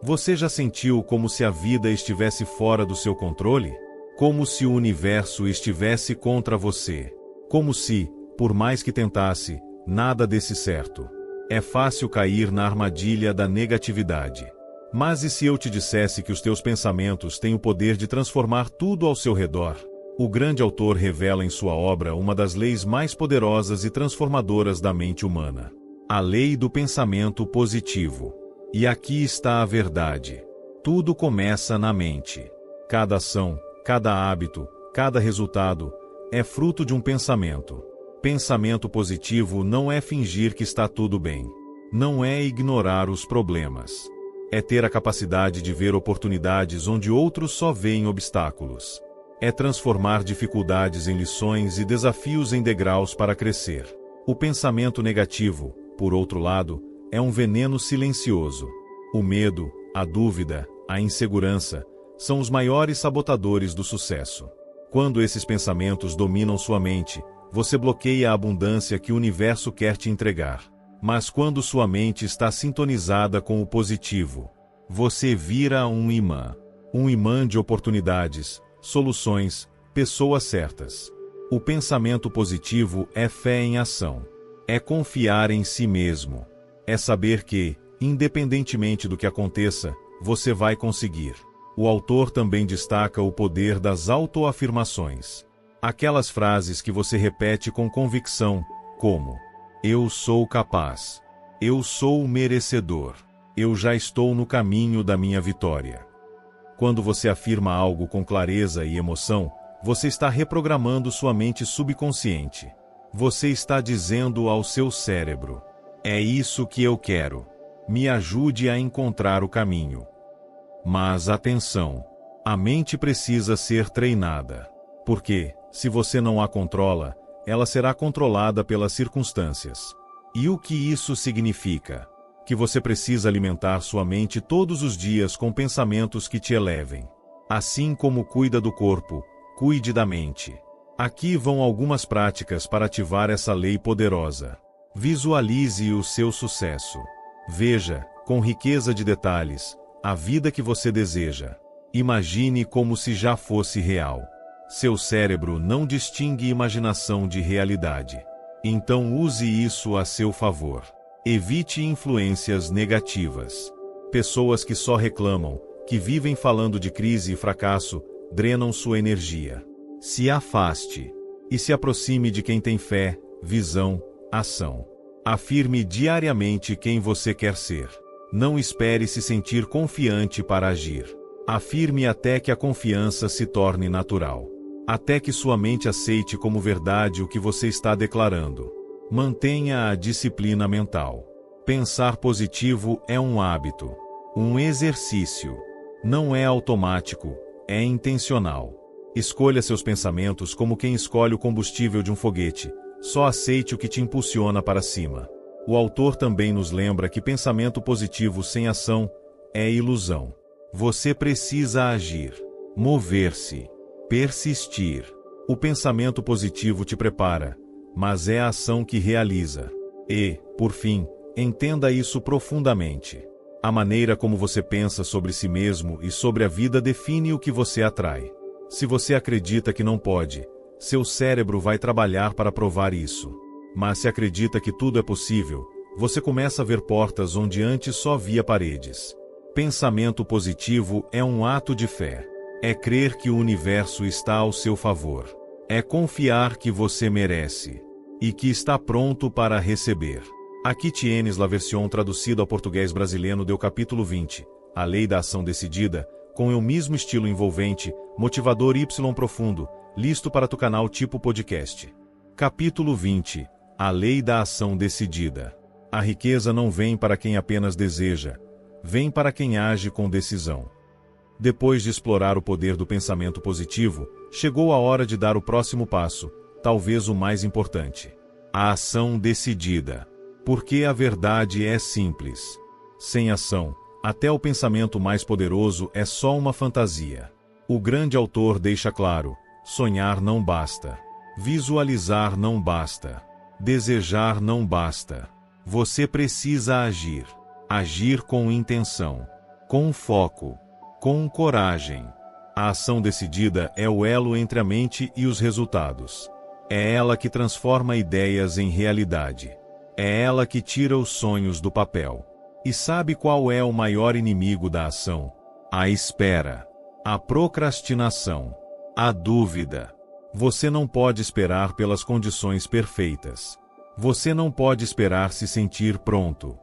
Você já sentiu como se a vida estivesse fora do seu controle? Como se o universo estivesse contra você? Como se, por mais que tentasse, nada desse certo? É fácil cair na armadilha da negatividade. Mas e se eu te dissesse que os teus pensamentos têm o poder de transformar tudo ao seu redor? O grande autor revela em sua obra uma das leis mais poderosas e transformadoras da mente humana. A lei do pensamento positivo. E aqui está a verdade. Tudo começa na mente. Cada ação, cada hábito, cada resultado, é fruto de um pensamento. Pensamento positivo não é fingir que está tudo bem. Não é ignorar os problemas. É ter a capacidade de ver oportunidades onde outros só veem obstáculos. É transformar dificuldades em lições e desafios em degraus para crescer. O pensamento negativo, por outro lado, é um veneno silencioso. O medo, a dúvida, a insegurança, são os maiores sabotadores do sucesso. Quando esses pensamentos dominam sua mente, você bloqueia a abundância que o universo quer te entregar. Mas quando sua mente está sintonizada com o positivo, você vira um imã. Um imã de oportunidades, soluções, pessoas certas. O pensamento positivo é fé em ação. É confiar em si mesmo. É saber que, independentemente do que aconteça, você vai conseguir. O autor também destaca o poder das autoafirmações. Aquelas frases que você repete com convicção, como: eu sou capaz. Eu sou merecedor. Eu já estou no caminho da minha vitória. Quando você afirma algo com clareza e emoção, você está reprogramando sua mente subconsciente. Você está dizendo ao seu cérebro: é isso que eu quero. Me ajude a encontrar o caminho. Mas atenção! A mente precisa ser treinada. Porque, se você não a controla, ela será controlada pelas circunstâncias. E o que isso significa? Que você precisa alimentar sua mente todos os dias com pensamentos que te elevem. Assim como cuida do corpo, cuide da mente. Aqui vão algumas práticas para ativar essa lei poderosa. Visualize o seu sucesso. Veja, com riqueza de detalhes, a vida que você deseja. Imagine como se já fosse real. Seu cérebro não distingue imaginação de realidade. Então use isso a seu favor. Evite influências negativas. Pessoas que só reclamam, que vivem falando de crise e fracasso, drenam sua energia. Se afaste. E se aproxime de quem tem fé, visão, ação. Afirme diariamente quem você quer ser. Não espere se sentir confiante para agir. Afirme até que a confiança se torne natural. Até que sua mente aceite como verdade o que você está declarando. Mantenha a disciplina mental. Pensar positivo é um hábito, um exercício. Não é automático, é intencional. Escolha seus pensamentos como quem escolhe o combustível de um foguete. Só aceite o que te impulsiona para cima. O autor também nos lembra que pensamento positivo sem ação é ilusão. Você precisa agir, mover-se, persistir. O pensamento positivo te prepara, mas é a ação que realiza. E, por fim, entenda isso profundamente. A maneira como você pensa sobre si mesmo e sobre a vida define o que você atrai. Se você acredita que não pode, seu cérebro vai trabalhar para provar isso. Mas se acredita que tudo é possível, você começa a ver portas onde antes só via paredes. Pensamento positivo é um ato de fé. É crer que o universo está ao seu favor. É confiar que você merece e que está pronto para receber. Aqui tienes la versão traduzida ao português brasileiro do capítulo 20, A Lei da Ação Decidida, com o mesmo estilo envolvente, motivador y profundo, listo para tu canal tipo podcast. Capítulo 20, A Lei da Ação Decidida. A riqueza não vem para quem apenas deseja, vem para quem age com decisão. Depois de explorar o poder do pensamento positivo, chegou a hora de dar o próximo passo, talvez o mais importante. A ação decidida. Porque a verdade é simples. Sem ação, até o pensamento mais poderoso é só uma fantasia. O grande autor deixa claro: sonhar não basta. Visualizar não basta. Desejar não basta. Você precisa agir. Agir com intenção, com foco, com coragem. A ação decidida é o elo entre a mente e os resultados. É ela que transforma ideias em realidade. É ela que tira os sonhos do papel. E sabe qual é o maior inimigo da ação? A espera, a procrastinação, a dúvida. Você não pode esperar pelas condições perfeitas. Você não pode esperar se sentir pronto.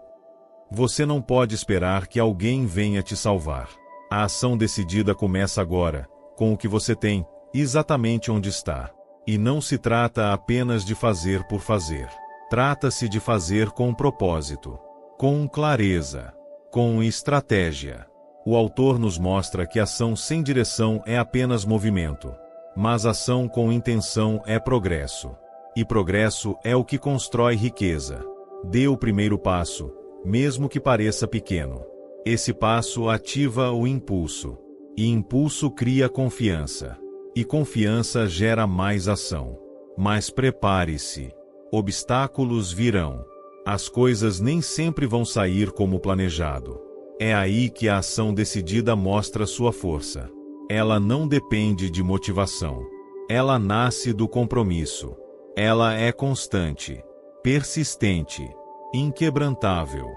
Você não pode esperar que alguém venha te salvar. A ação decidida começa agora, com o que você tem, exatamente onde está. E não se trata apenas de fazer por fazer. Trata-se de fazer com propósito, com clareza, com estratégia. O autor nos mostra que ação sem direção é apenas movimento, mas ação com intenção é progresso. E progresso é o que constrói riqueza. Dê o primeiro passo, mesmo que pareça pequeno. Esse passo ativa o impulso. E impulso cria confiança. E confiança gera mais ação. Mas prepare-se. Obstáculos virão. As coisas nem sempre vão sair como planejado. É aí que a ação decidida mostra sua força. Ela não depende de motivação. Ela nasce do compromisso. Ela é constante, persistente, inquebrantável.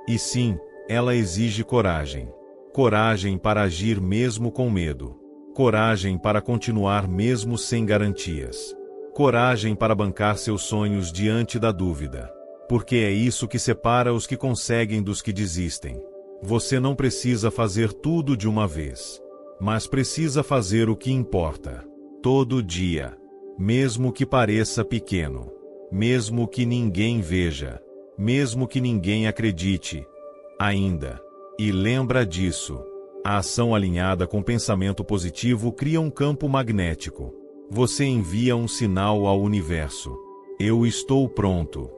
E sim, ela exige coragem. Coragem para agir mesmo com medo. Coragem para continuar mesmo sem garantias. Coragem para bancar seus sonhos diante da dúvida. Porque é isso que separa os que conseguem dos que desistem. Você não precisa fazer tudo de uma vez. Mas precisa fazer o que importa. Todo dia. Mesmo que pareça pequeno. Mesmo que ninguém veja. Mesmo que ninguém acredite. Ainda. E lembra disso. A ação alinhada com pensamento positivo cria um campo magnético. Você envia um sinal ao universo. Eu estou pronto.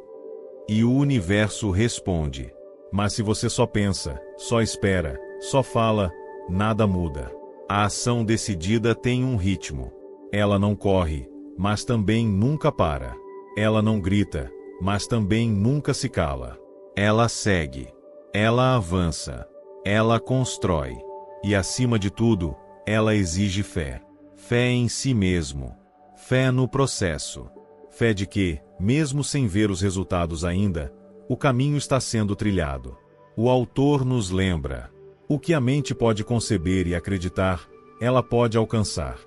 E o universo responde. Mas se você só pensa, só espera, só fala, nada muda. A ação decidida tem um ritmo. Ela não corre, mas também nunca para. Ela não grita, mas também nunca se cala. Ela segue. Ela avança. Ela constrói. E acima de tudo, ela exige fé. Fé em si mesmo. Fé no processo. Fé de que, mesmo sem ver os resultados ainda, o caminho está sendo trilhado. O autor nos lembra: o que a mente pode conceber e acreditar, ela pode alcançar.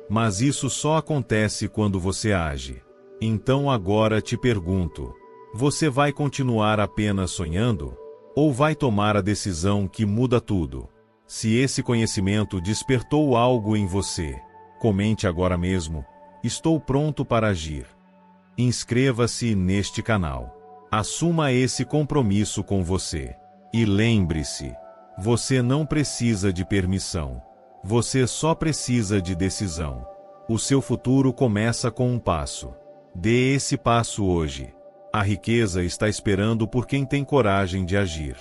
Mas isso só acontece quando você age. Então agora te pergunto: você vai continuar apenas sonhando? Ou vai tomar a decisão que muda tudo? Se esse conhecimento despertou algo em você, comente agora mesmo: estou pronto para agir. Inscreva-se neste canal. Assuma esse compromisso com você. E lembre-se, você não precisa de permissão. Você só precisa de decisão. O seu futuro começa com um passo. Dê esse passo hoje. A riqueza está esperando por quem tem coragem de agir.